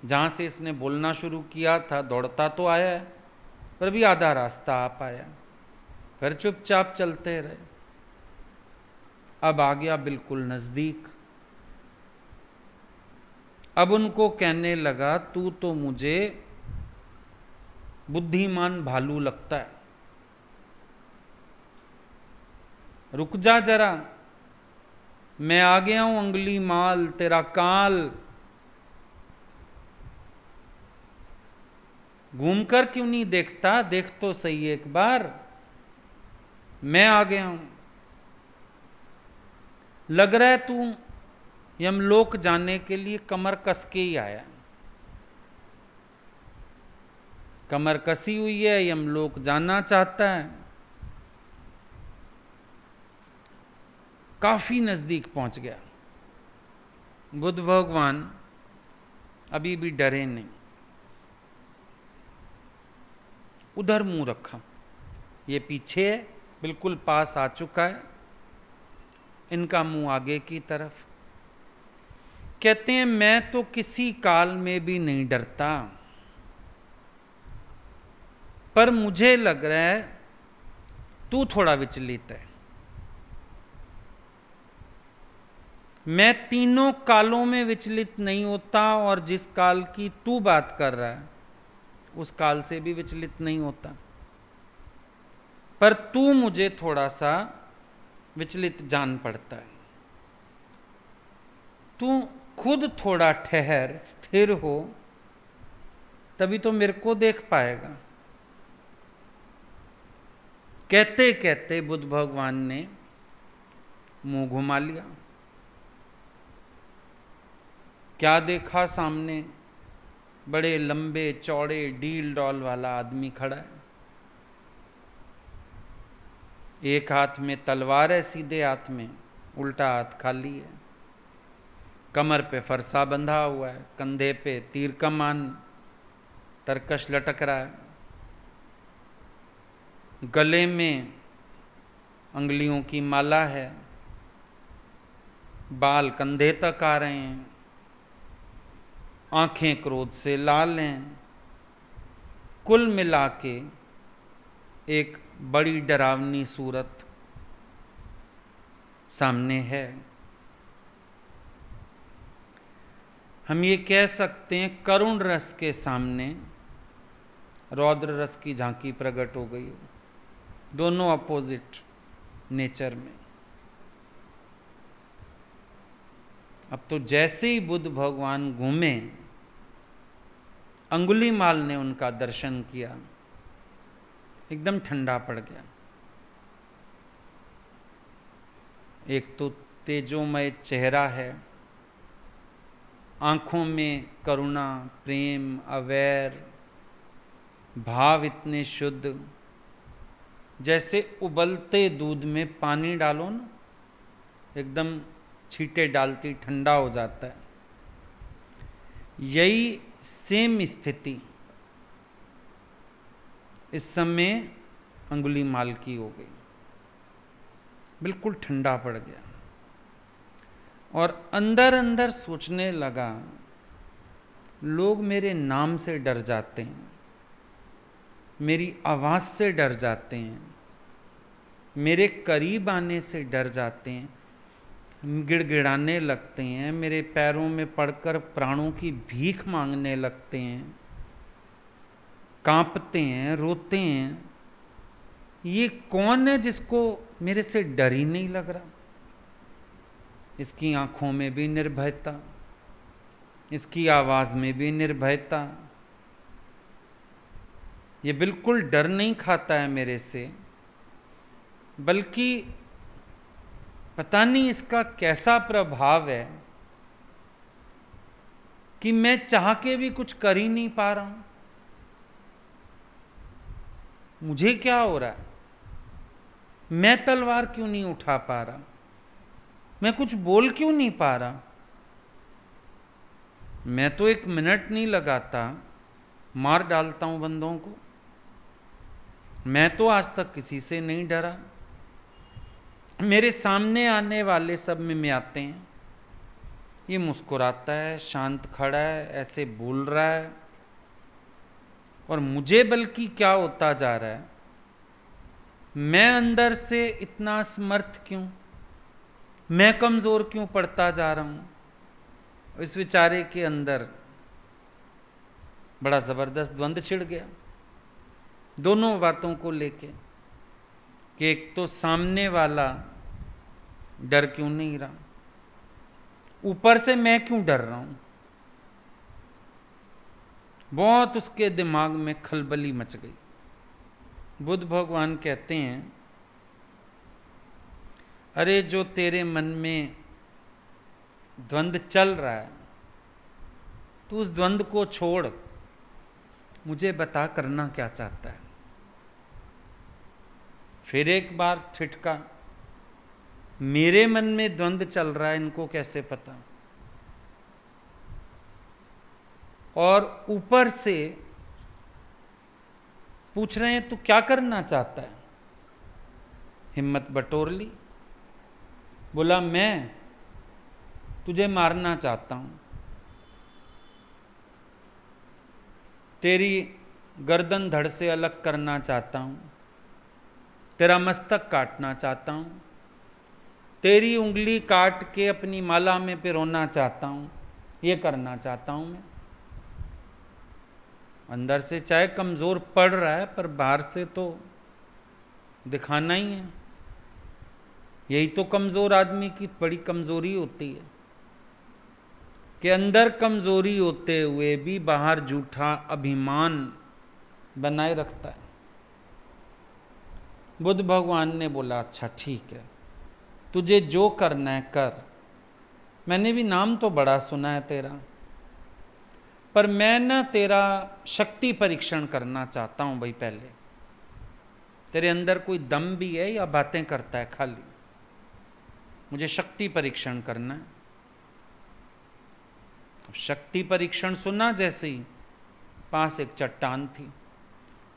जहां से इसने बोलना शुरू किया था दौड़ता तो आया है, पर भी आधा रास्ता आ पाया, फिर चुपचाप चलते रहे। अब आ गया बिल्कुल नजदीक, अब उनको कहने लगा तू तो मुझे बुद्धिमान भालू लगता है, रुक जा जरा, मैं आ गया हूं अंगुली माल, तेरा काल। घूमकर क्यों नहीं देखता? देख तो सही एक बार, मैं आ गया हूं। लग रहा है तू यमलोक जाने के लिए कमर कस के ही आया, कमर कसी हुई है, यमलोक जाना चाहता है। काफी नजदीक पहुंच गया। बुद्ध भगवान अभी भी डरे नहीं, उधर मुंह रखा, ये पीछे है, बिल्कुल पास आ चुका है, इनका मुंह आगे की तरफ। कहते हैं मैं तो किसी काल में भी नहीं डरता, पर मुझे लग रहा है तू थोड़ा विचलित है। मैं तीनों कालों में विचलित नहीं होता, और जिस काल की तू बात कर रहा है उस काल से भी विचलित नहीं होता, पर तू मुझे थोड़ा सा विचलित जान पड़ता है। तू खुद थोड़ा ठहर, स्थिर हो, तभी तो मेरे को देख पाएगा। कहते कहते बुद्ध भगवान ने मुंह घुमा लिया। क्या देखा सामने? बड़े लंबे चौड़े डील डॉल वाला आदमी खड़ा है, एक हाथ में तलवार है सीधे हाथ में, उल्टा हाथ खाली है, कमर पे फरसा बंधा हुआ है, कंधे पे तीर कमान तरकश लटक रहा है, गले में अंगुलियों की माला है, बाल कंधे तक आ रहे हैं, आंखें क्रोध से लाल हैं। कुल मिला के एक बड़ी डरावनी सूरत सामने है। हम ये कह सकते हैं करुण रस के सामने रौद्र रस की झांकी प्रकट हो गई हो, दोनों अपोजिट नेचर में। अब तो जैसे ही बुद्ध भगवान घूमे, अंगुलीमाल ने उनका दर्शन किया, एकदम ठंडा पड़ गया। एक तो तेजोमय चेहरा है, आंखों में करुणा, प्रेम, अवैर भाव इतने शुद्ध, जैसे उबलते दूध में पानी डालो ना, एकदम छींटे डालती ठंडा हो जाता है। यही सेम स्थिति इस समय अंगुलीमाल की हो गई, बिल्कुल ठंडा पड़ गया और अंदर अंदर सोचने लगा, लोग मेरे नाम से डर जाते हैं, मेरी आवाज़ से डर जाते हैं, मेरे करीब आने से डर जाते हैं, गिड़गिड़ाने लगते हैं, मेरे पैरों में पड़कर प्राणों की भीख मांगने लगते हैं, कांपते हैं, रोते हैं। ये कौन है जिसको मेरे से डर ही नहीं लग रहा? इसकी आंखों में भी निर्भयता, इसकी आवाज़ में भी निर्भयता, ये बिल्कुल डर नहीं खाता है मेरे से, बल्कि पता नहीं इसका कैसा प्रभाव है कि मैं चाह के भी कुछ कर ही नहीं पा रहा हूं। मुझे क्या हो रहा है? मैं तलवार क्यों नहीं उठा पा रहा? मैं कुछ बोल क्यों नहीं पा रहा? मैं तो 1 मिनट नहीं लगाता, मार डालता हूं बंदों को। मैं तो आज तक किसी से नहीं डरा। मेरे सामने आने वाले सब में आते हैं, ये मुस्कुराता है, शांत खड़ा है, ऐसे बोल रहा है, और मुझे बल्कि क्या होता जा रहा है, मैं अंदर से इतना असमर्थ क्यों, मैं कमज़ोर क्यों पड़ता जा रहा हूँ। इस बेचारे के अंदर बड़ा ज़बरदस्त द्वंद्व छिड़ गया दोनों बातों को लेके, कि एक तो सामने वाला डर क्यों नहीं रहा, ऊपर से मैं क्यों डर रहा हूं। बहुत उसके दिमाग में खलबली मच गई। बुद्ध भगवान कहते हैं, अरे जो तेरे मन में द्वंद्व चल रहा है, तू उस द्वंद्व को छोड़, मुझे बता करना क्या चाहता है। फिर एक बार ठिठका, मेरे मन में द्वंद्व चल रहा है, इनको कैसे पता। और ऊपर से पूछ रहे हैं तू क्या करना चाहता है। हिम्मत बटोर ली, बोला मैं तुझे मारना चाहता हूं, तेरी गर्दन धड़ से अलग करना चाहता हूं, तेरा मस्तक काटना चाहता हूं, तेरी उंगली काट के अपनी माला में पिरोना चाहता हूं, ये करना चाहता हूं मैं। अंदर से चाहे कमज़ोर पड़ रहा है, पर बाहर से तो दिखाना ही है। यही तो कमज़ोर आदमी की बड़ी कमज़ोरी होती है, कि अंदर कमज़ोरी होते हुए भी बाहर झूठा अभिमान बनाए रखता है। बुद्ध भगवान ने बोला, अच्छा ठीक है, तुझे जो करना है कर। मैंने भी नाम तो बड़ा सुना है तेरा, पर मैं ना तेरा शक्ति परीक्षण करना चाहता हूं भाई। पहले तेरे अंदर कोई दम भी है या बातें करता है खाली? मुझे शक्ति परीक्षण करना है। शक्ति परीक्षण सुना जैसे ही, पास एक चट्टान थी,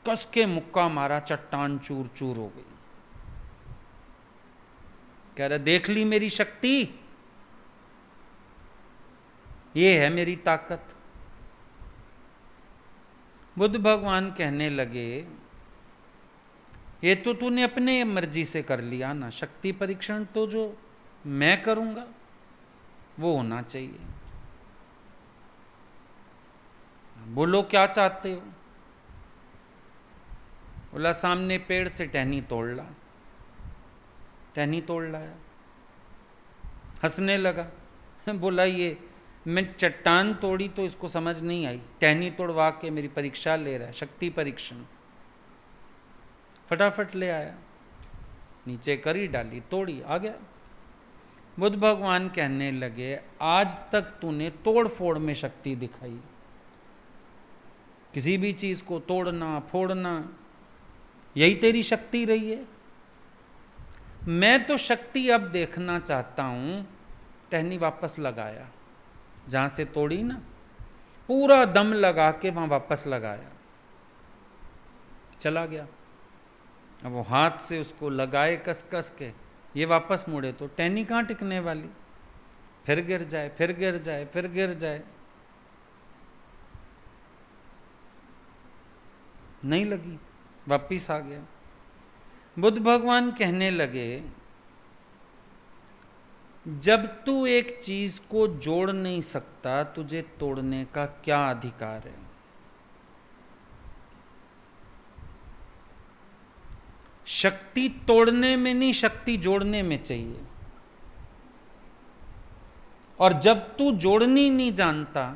कस के मुक्का मारा, चट्टान चूर चूर हो गई। कह रहा, देख ली मेरी शक्ति, ये है मेरी ताकत। बुद्ध भगवान कहने लगे, ये तो तूने अपने मर्जी से कर लिया ना, शक्ति परीक्षण तो जो मैं करूंगा वो होना चाहिए। बोलो क्या चाहते हो? बोला सामने पेड़ से टहनी तोड़ ला। टहनी तोड़ लाया। हंसने लगा। बोला ये मैं चट्टान तोड़ी तो इसको समझ नहीं आई, टहनी तोड़वा के मेरी परीक्षा ले रहा है, शक्ति परीक्षण। फटाफट ले आया, नीचे करी, डाली, तोड़ी, आ गया। बुद्ध भगवान कहने लगे आज तक तूने तोड़ फोड़ में शक्ति दिखाई, किसी भी चीज को तोड़ना फोड़ना, यही तेरी शक्ति रही है। मैं तो शक्ति अब देखना चाहता हूं। टहनी वापस लगाया, जहां से तोड़ी ना, पूरा दम लगा के वहां वापस लगाया, चला गया। अब वो हाथ से उसको लगाए कस कस के, ये वापस मुड़े तो टहनी कहाँ टिकने वाली, फिर गिर जाए, फिर गिर जाए, फिर गिर जाए, नहीं लगी, वापिस आ गया। बुद्ध भगवान कहने लगे जब तू एक चीज को जोड़ नहीं सकता, तुझे तोड़ने का क्या अधिकार है? शक्ति तोड़ने में नहीं, शक्ति जोड़ने में चाहिए। और जब तू जोड़नी नहीं जानता,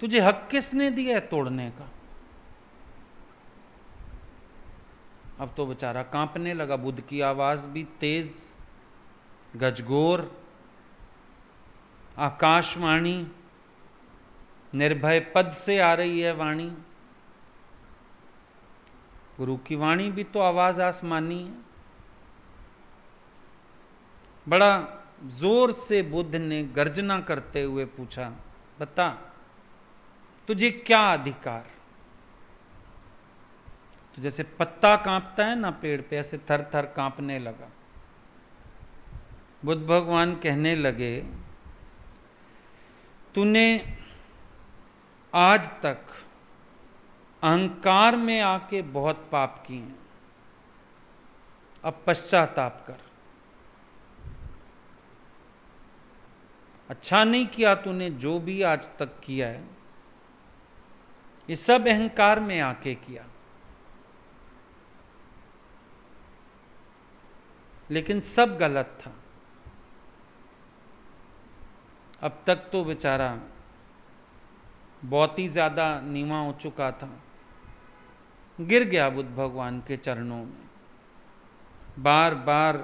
तुझे हक किसने दिया है तोड़ने का? अब तो बेचारा कांपने लगा। बुद्ध की आवाज भी तेज, गजगोर, आकाशवाणी, निर्भय पद से आ रही है वाणी। गुरु की वाणी भी तो आवाज आसमानी है। बड़ा जोर से बुद्ध ने गर्जना करते हुए पूछा, बता तुझे क्या अधिकार? तो जैसे पत्ता कांपता है ना पेड़ पे, ऐसे थर थर कांपने लगा। बुद्ध भगवान कहने लगे तूने आज तक अहंकार में आके बहुत पाप किए हैं, अब पश्चाताप कर। अच्छा नहीं किया तूने जो भी आज तक किया है, ये सब अहंकार में आके किया। लेकिन सब गलत था। अब तक तो बेचारा बहुत ही ज्यादा नीवा हो चुका था। गिर गया बुद्ध भगवान के चरणों में, बार बार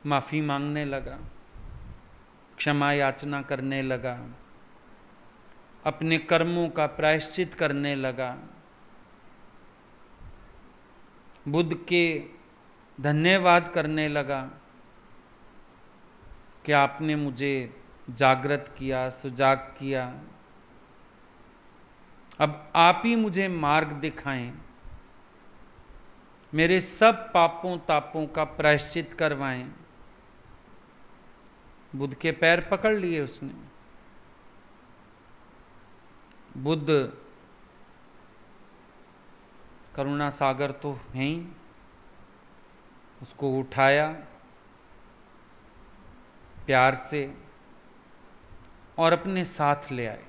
माफी मांगने लगा, क्षमा याचना करने लगा, अपने कर्मों का प्रायश्चित करने लगा, बुद्ध के धन्यवाद करने लगा कि आपने मुझे जागृत किया, सुजाग किया। अब आप ही मुझे मार्ग दिखाएं, मेरे सब पापों तापों का प्रायश्चित करवाएं। बुद्ध के पैर पकड़ लिए उसने। बुद्ध करुणा सागर तो हैं ही, उसको उठाया प्यार से और अपने साथ ले आए।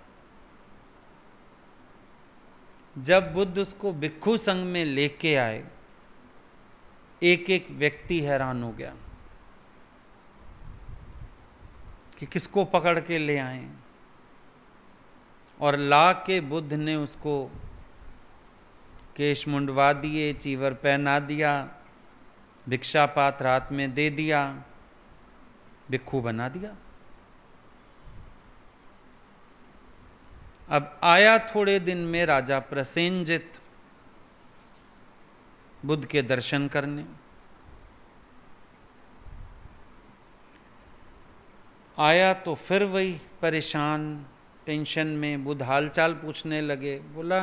जब बुद्ध उसको भिक्षु संघ में लेके आए, एक एक व्यक्ति हैरान हो गया कि किसको पकड़ के ले आए। और ला के बुद्ध ने उसको केश मुंडवा दिए, चीवर पहना दिया, भिक्षा पात्र हाथ में दे दिया, भिक्षु बना दिया। अब आया थोड़े दिन में राजा प्रसेनजित बुद्ध के दर्शन करने। आया तो फिर वही परेशान, टेंशन में। बुद्ध हालचाल पूछने लगे। बोला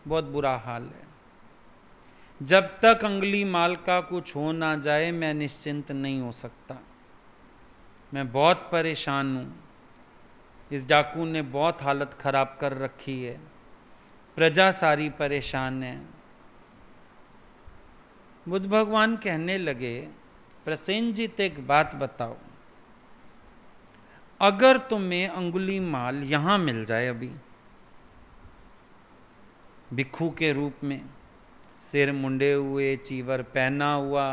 बहुत बुरा हाल है, जब तक अंगुलीमाल का कुछ हो ना जाए मैं निश्चिंत नहीं हो सकता। मैं बहुत परेशान हूँ, इस डाकू ने बहुत हालत खराब कर रखी है, प्रजा सारी परेशान है। बुद्ध भगवान कहने लगे प्रसेनजित एक बात बताओ, अगर तुम्हें अंगुलीमाल यहाँ मिल जाए अभी भिक्षु के रूप में, सिर मुंडे हुए, चीवर पहना हुआ,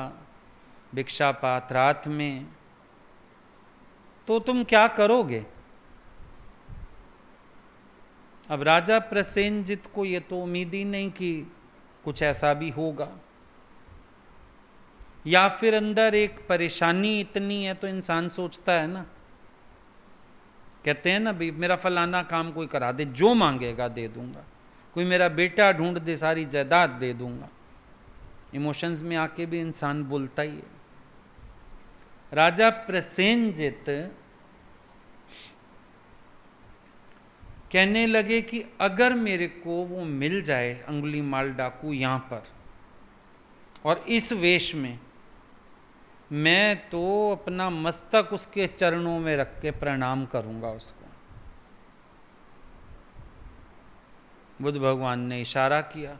भिक्षा पात्र हाथ में, तो तुम क्या करोगे? अब राजा प्रसेनजित को ये तो उम्मीद ही नहीं कि कुछ ऐसा भी होगा, या फिर अंदर एक परेशानी इतनी है तो इंसान सोचता है ना, कहते हैं ना भाई मेरा फलाना काम कोई करा दे, जो मांगेगा दे दूंगा, कोई मेरा बेटा ढूंढ दे सारी जायदाद दे दूंगा। इमोशंस में आके भी इंसान बोलता ही है। राजा प्रसेनजित कहने लगे कि अगर मेरे को वो मिल जाए अंगुलीमाल डाकू यहां पर और इस वेश में, मैं तो अपना मस्तक उसके चरणों में रख के प्रणाम करूंगा उसको। बुद्ध भगवान ने इशारा किया,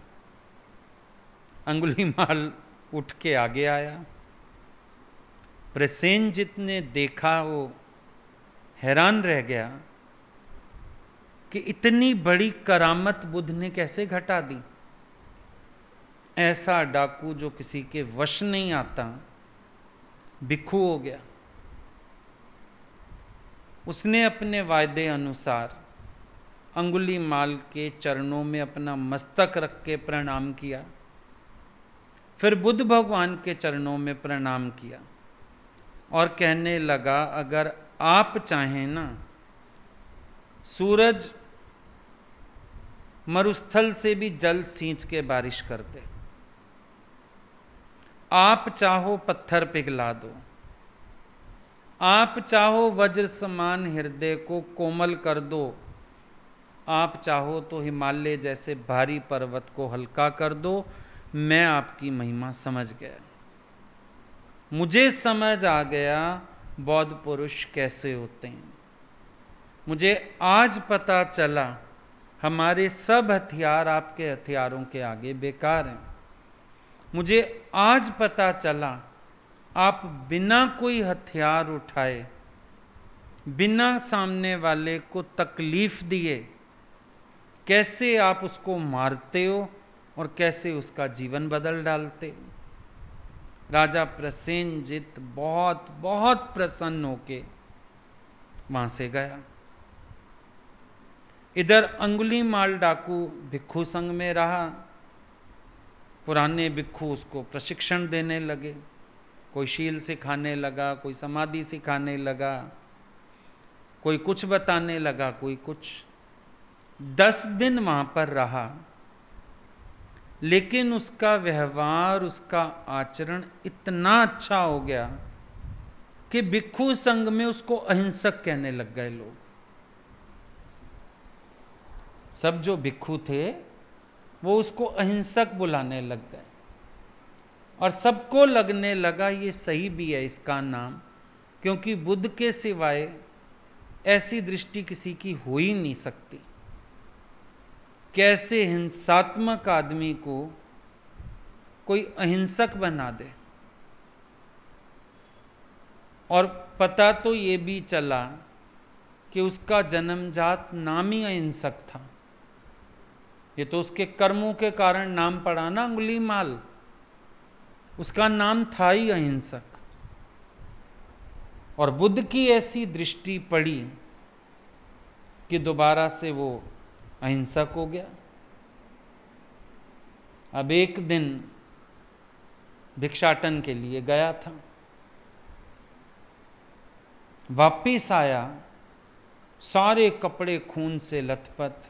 अंगुलीमाल उठ के आगे आया। प्रसेनजित ने देखा, वो हैरान रह गया कि इतनी बड़ी करामत बुद्ध ने कैसे घटा दी। ऐसा डाकू जो किसी के वश नहीं आता, भिक्षु हो गया। उसने अपने वायदे अनुसार अंगुलीमाल के चरणों में अपना मस्तक रख के प्रणाम किया, फिर बुद्ध भगवान के चरणों में प्रणाम किया और कहने लगा, अगर आप चाहें ना, सूरज मरुस्थल से भी जल सींच के बारिश कर दे, आप चाहो पत्थर पिघला दो, आप चाहो वज्र समान हृदय को कोमल कर दो, आप चाहो तो हिमालय जैसे भारी पर्वत को हल्का कर दो, मैं आपकी महिमा समझ गया। मुझे समझ आ गया बौद्ध पुरुष कैसे होते हैं। मुझे आज पता चला हमारे सब हथियार आपके हथियारों के आगे बेकार हैं। मुझे आज पता चला आप बिना कोई हथियार उठाए, बिना सामने वाले को तकलीफ दिए, कैसे आप उसको मारते हो और कैसे उसका जीवन बदल डालते हो। राजा प्रसेनजित बहुत बहुत प्रसन्न होके वहां से गया। इधर अंगुलीमाल डाकू भिक्षु संघ में रहा। पुराने भिक्षु उसको प्रशिक्षण देने लगे, कोई शील सिखाने लगा, कोई समाधि सिखाने लगा, कोई कुछ बताने लगा, कोई कुछ। 10 दिन वहां पर रहा, लेकिन उसका व्यवहार, उसका आचरण इतना अच्छा हो गया कि भिक्षु संघ में उसको अहिंसक कहने लग गए लोग। सब जो भिक्षु थे वो उसको अहिंसक बुलाने लग गए और सबको लगने लगा ये सही भी है इसका नाम, क्योंकि बुद्ध के सिवाय ऐसी दृष्टि किसी की हो ही नहीं सकती। कैसे हिंसात्मक आदमी को कोई अहिंसक बना दे। और पता तो ये भी चला कि उसका जन्मजात नाम ही अहिंसक था। ये तो उसके कर्मों के कारण नाम पड़ा ना अंगुलीमाल, उसका नाम था ही अहिंसक। और बुद्ध की ऐसी दृष्टि पड़ी कि दोबारा से वो अहिंसक हो गया। अब एक दिन भिक्षाटन के लिए गया था, वापिस आया, सारे कपड़े खून से लथपथ,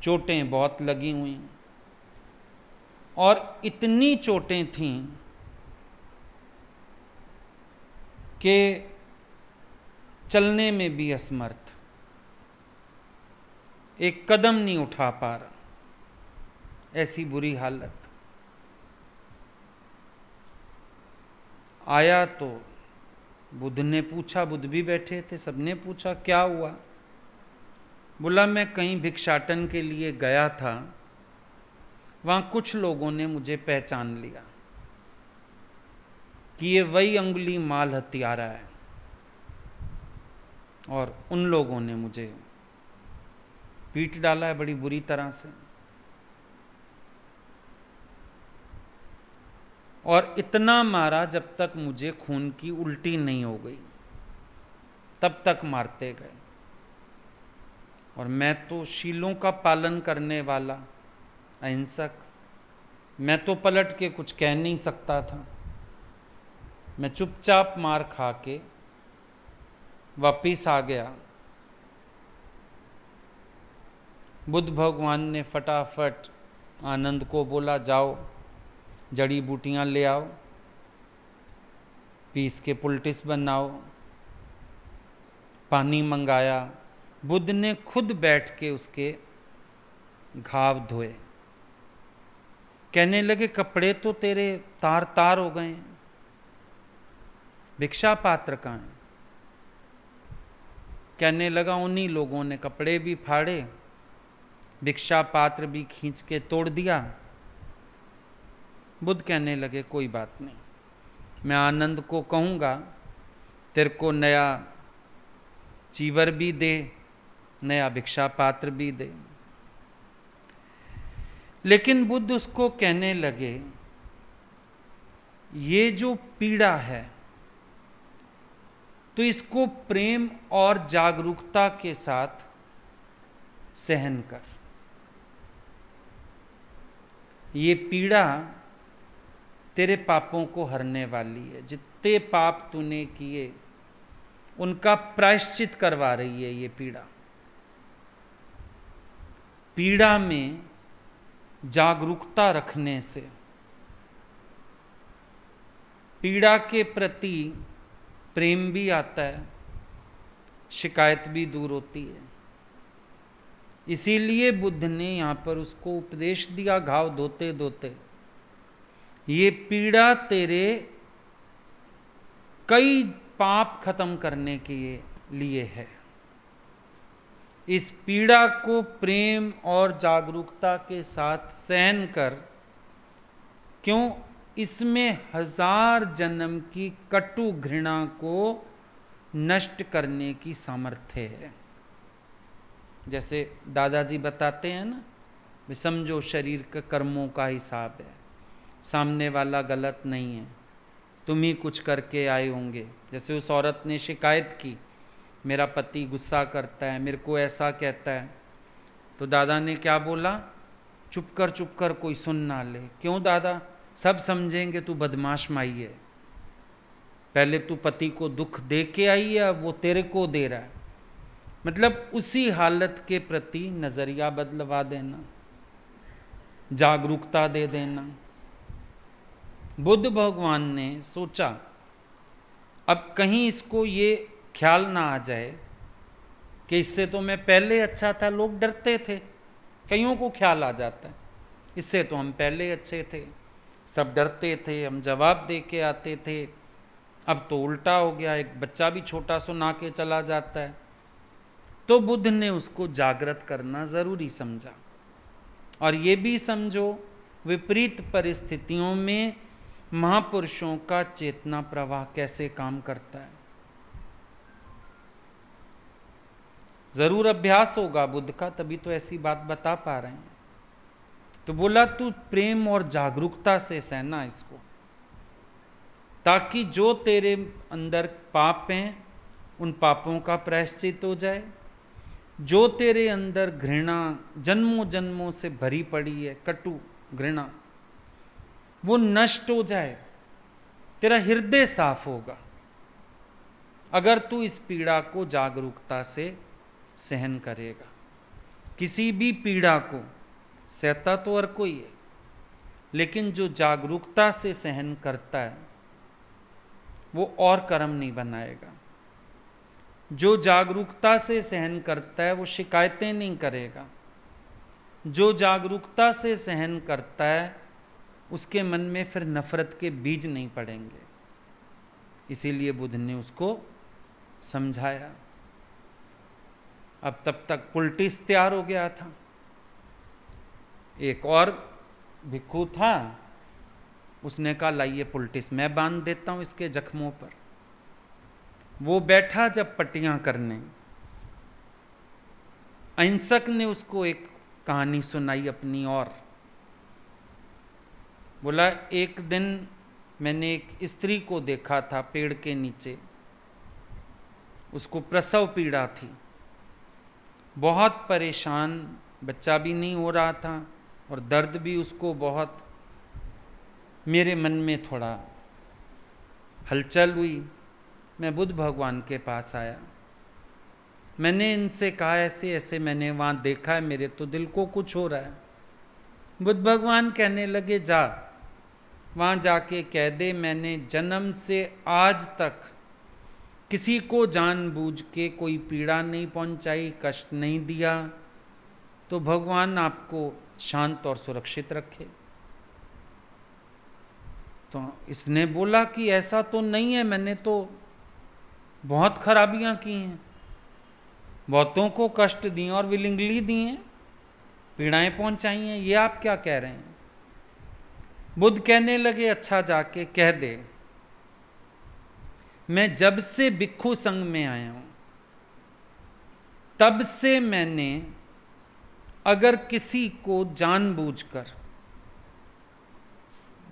चोटें बहुत लगी हुई, और इतनी चोटें थीं कि चलने में भी असमर्थ, एक कदम नहीं उठा पा रहा, ऐसी बुरी हालत। आया तो बुद्ध ने पूछा, बुद्ध भी बैठे थे, सबने पूछा क्या हुआ। बोला मैं कहीं भिक्षाटन के लिए गया था, वहां कुछ लोगों ने मुझे पहचान लिया कि ये वही अंगुलीमाल हत्यारा है, और उन लोगों ने मुझे पीट डाला है बड़ी बुरी तरह से। और इतना मारा जब तक मुझे खून की उल्टी नहीं हो गई, तब तक मारते गए। और मैं तो शीलों का पालन करने वाला अहिंसक, मैं तो पलट के कुछ कह नहीं सकता था। मैं चुपचाप मार खा के वापिस आ गया। बुद्ध भगवान ने फटाफट आनंद को बोला, जाओ जड़ी बूटियां ले आओ, पीस के पुलटिस बनाओ। पानी मंगाया, बुद्ध ने खुद बैठ के उसके घाव धोए। कहने लगे, कपड़े तो तेरे तार तार हो गए हैं, भिक्षा पात्र कहाँ है? कहने लगा, उन्हीं लोगों ने कपड़े भी फाड़े, भिक्षा पात्र भी खींच के तोड़ दिया। बुद्ध कहने लगे, कोई बात नहीं, मैं आनंद को कहूँगा तेरे को नया चीवर भी दे, नया भिक्षा पात्र भी दे। लेकिन बुद्ध उसको कहने लगे, ये जो पीड़ा है तो इसको प्रेम और जागरूकता के साथ सहन कर। ये पीड़ा तेरे पापों को हरने वाली है। जितने पाप तूने किए उनका प्रायश्चित करवा रही है ये पीड़ा। पीड़ा में जागरूकता रखने से पीड़ा के प्रति प्रेम भी आता है, शिकायत भी दूर होती है। इसीलिए बुद्ध ने यहाँ पर उसको उपदेश दिया, घाव धोते धोते, ये पीड़ा तेरे कई पाप खत्म करने के लिए है। इस पीड़ा को प्रेम और जागरूकता के साथ सहन कर, क्यों? इसमें 1000 जन्म की कटु घृणा को नष्ट करने की सामर्थ्य है। जैसे दादाजी बताते हैं ना, समझो शरीर के कर्मों का हिसाब है, सामने वाला गलत नहीं है, तुम ही कुछ करके आए होंगे। जैसे उस औरत ने शिकायत की, मेरा पति गुस्सा करता है, मेरे को ऐसा कहता है, तो दादा ने क्या बोला, चुप कर कोई सुन ना ले। क्यों दादा? सब समझेंगे तू बदमाश माई है, पहले तू पति को दुख दे के आई है, अब वो तेरे को दे रहा है। मतलब उसी हालत के प्रति नजरिया बदलवा देना, जागरूकता दे देना। बुद्ध भगवान ने सोचा, अब कहीं इसको ये ख्याल ना आ जाए कि इससे तो मैं पहले अच्छा था। लोग डरते थे, कईयों को ख्याल आ जाता है इससे तो हम पहले अच्छे थे, सब डरते थे, हम जवाब दे के आते थे। अब तो उल्टा हो गया, एक बच्चा भी छोटा सुना के चला जाता है। तो बुद्ध ने उसको जागृत करना जरूरी समझा। और ये भी समझो, विपरीत परिस्थितियों में महापुरुषों का चेतना प्रवाह कैसे काम करता है। जरूर अभ्यास होगा बुद्ध का, तभी तो ऐसी बात बता पा रहे हैं। तो बोला, तू प्रेम और जागरूकता से सहना इसको, ताकि जो तेरे अंदर पाप हैं उन पापों का प्रायश्चित हो जाए। जो तेरे अंदर घृणा जन्मों जन्मों से भरी पड़ी है, कटु घृणा, वो नष्ट हो जाए, तेरा हृदय साफ होगा अगर तू इस पीड़ा को जागरूकता से सहन करेगा। किसी भी पीड़ा को सहता तो हर कोई है, लेकिन जो जागरूकता से सहन करता है वो और कर्म नहीं बनाएगा। जो जागरूकता से सहन करता है वो शिकायतें नहीं करेगा। जो जागरूकता से सहन करता है उसके मन में फिर नफरत के बीज नहीं पड़ेंगे। इसीलिए बुद्ध ने उसको समझाया। अब तब तक पुलटिस तैयार हो गया था। एक और भिक्खु था, उसने कहा लाइए पुलटिस मैं बांध देता हूं इसके जख्मों पर। वो बैठा जब पट्टियां करने, अहिंसक ने उसको एक कहानी सुनाई अपनी और बोला, एक दिन मैंने एक स्त्री को देखा था पेड़ के नीचे, उसको प्रसव पीड़ा थी, बहुत परेशान, बच्चा भी नहीं हो रहा था और दर्द भी उसको बहुत। मेरे मन में थोड़ा हलचल हुई, मैं बुद्ध भगवान के पास आया, मैंने इनसे कहा ऐसे ऐसे मैंने वहाँ देखा है, मेरे तो दिल को कुछ हो रहा है। बुद्ध भगवान कहने लगे जा वहाँ जाके कह दे मैंने जन्म से आज तक किसी को जानबूझ के कोई पीड़ा नहीं पहुंचाई, कष्ट नहीं दिया, तो भगवान आपको शांत और सुरक्षित रखे। तो इसने बोला कि ऐसा तो नहीं है, मैंने तो बहुत खराबियां की हैं, बहुतों को कष्ट दिए और विलिंगली दिए हैं, पीड़ाएं पहुंचाई हैं, ये आप क्या कह रहे हैं। बुद्ध कहने लगे अच्छा जाके कह दे मैं जब से भिक्षु संघ में आया हूं तब से मैंने अगर किसी को जानबूझकर,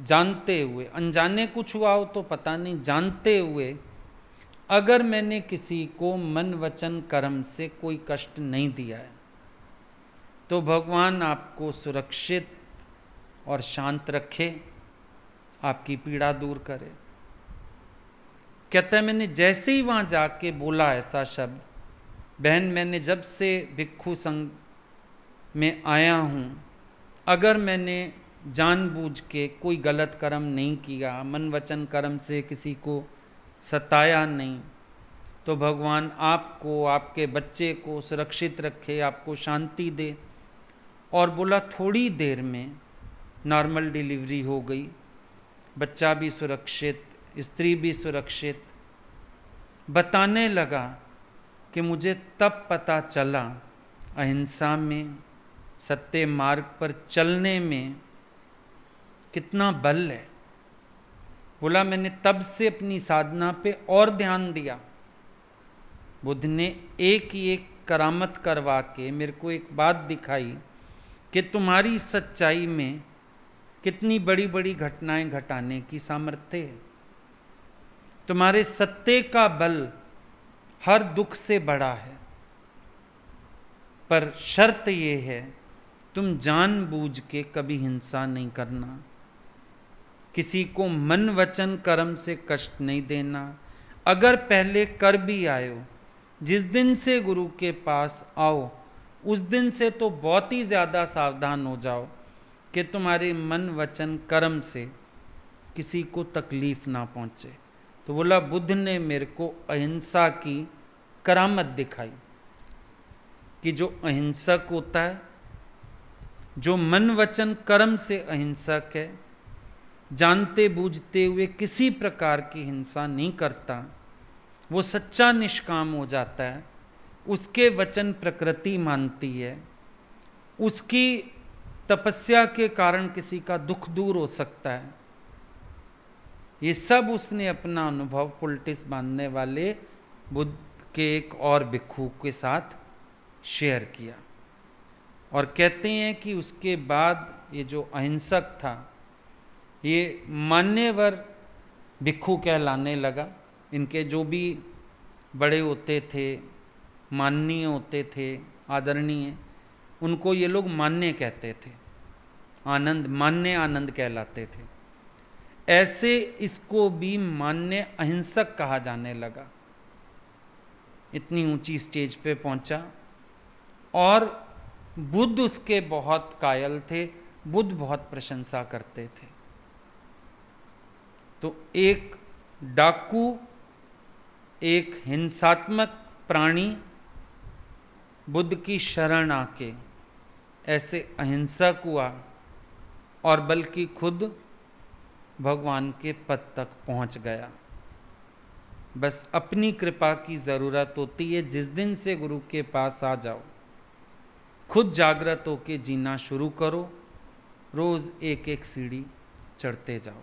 जानते हुए, अनजाने कुछ हुआ हो तो पता नहीं, जानते हुए अगर मैंने किसी को मन वचन कर्म से कोई कष्ट नहीं दिया है तो भगवान आपको सुरक्षित और शांत रखे, आपकी पीड़ा दूर करे। कहता है मैंने जैसे ही वहाँ जाके बोला ऐसा शब्द, बहन मैंने जब से भिक्षु संघ में आया हूँ अगर मैंने जानबूझ के कोई गलत कर्म नहीं किया, मन वचन कर्म से किसी को सताया नहीं, तो भगवान आपको, आपके बच्चे को सुरक्षित रखे, आपको शांति दे। और बोला थोड़ी देर में नॉर्मल डिलीवरी हो गई, बच्चा भी सुरक्षित, स्त्री भी सुरक्षित। बताने लगा कि मुझे तब पता चला अहिंसा में, सत्य मार्ग पर चलने में कितना बल है। बोला मैंने तब से अपनी साधना पे और ध्यान दिया। बुद्ध ने एक ही एक करामत करवा के मेरे को एक बात दिखाई कि तुम्हारी सच्चाई में कितनी बड़ी बड़ी घटनाएं घटाने की सामर्थ्य है। तुम्हारे सत्य का बल हर दुख से बड़ा है, पर शर्त ये है तुम जानबूझ के कभी हिंसा नहीं करना, किसी को मन वचन कर्म से कष्ट नहीं देना। अगर पहले कर भी आए हो, जिस दिन से गुरु के पास आओ उस दिन से तो बहुत ही ज़्यादा सावधान हो जाओ कि तुम्हारे मन वचन कर्म से किसी को तकलीफ ना पहुँचे। तो बोला बुद्ध ने मेरे को अहिंसा की करामत दिखाई कि जो अहिंसक होता है, जो मन वचन कर्म से अहिंसक है, जानते बूझते हुए किसी प्रकार की हिंसा नहीं करता, वो सच्चा निष्काम हो जाता है, उसके वचन प्रकृति मानती है, उसकी तपस्या के कारण किसी का दुख दूर हो सकता है। ये सब उसने अपना अनुभव पुलटिस बांधने वाले बुद्ध के एक और भिक्षु के साथ शेयर किया। और कहते हैं कि उसके बाद ये जो अहिंसक था ये मान्यवर भिक्षु कहलाने लगा। इनके जो भी बड़े होते थे, माननीय होते थे, आदरणीय, उनको ये लोग मान्य कहते थे, आनंद, मान्य आनंद कहलाते थे। ऐसे इसको भी मान्य अहिंसक कहा जाने लगा। इतनी ऊंची स्टेज पे पहुंचा। और बुद्ध उसके बहुत कायल थे, बुद्ध बहुत प्रशंसा करते थे। तो एक डाकू, एक हिंसात्मक प्राणी बुद्ध की शरण आके ऐसे अहिंसक हुआ और बल्कि खुद भगवान के पद तक पहुंच गया। बस अपनी कृपा की ज़रूरत होती है। जिस दिन से गुरु के पास आ जाओ, खुद जागृत होके जीना शुरू करो, रोज़ एक एक सीढ़ी चढ़ते जाओ।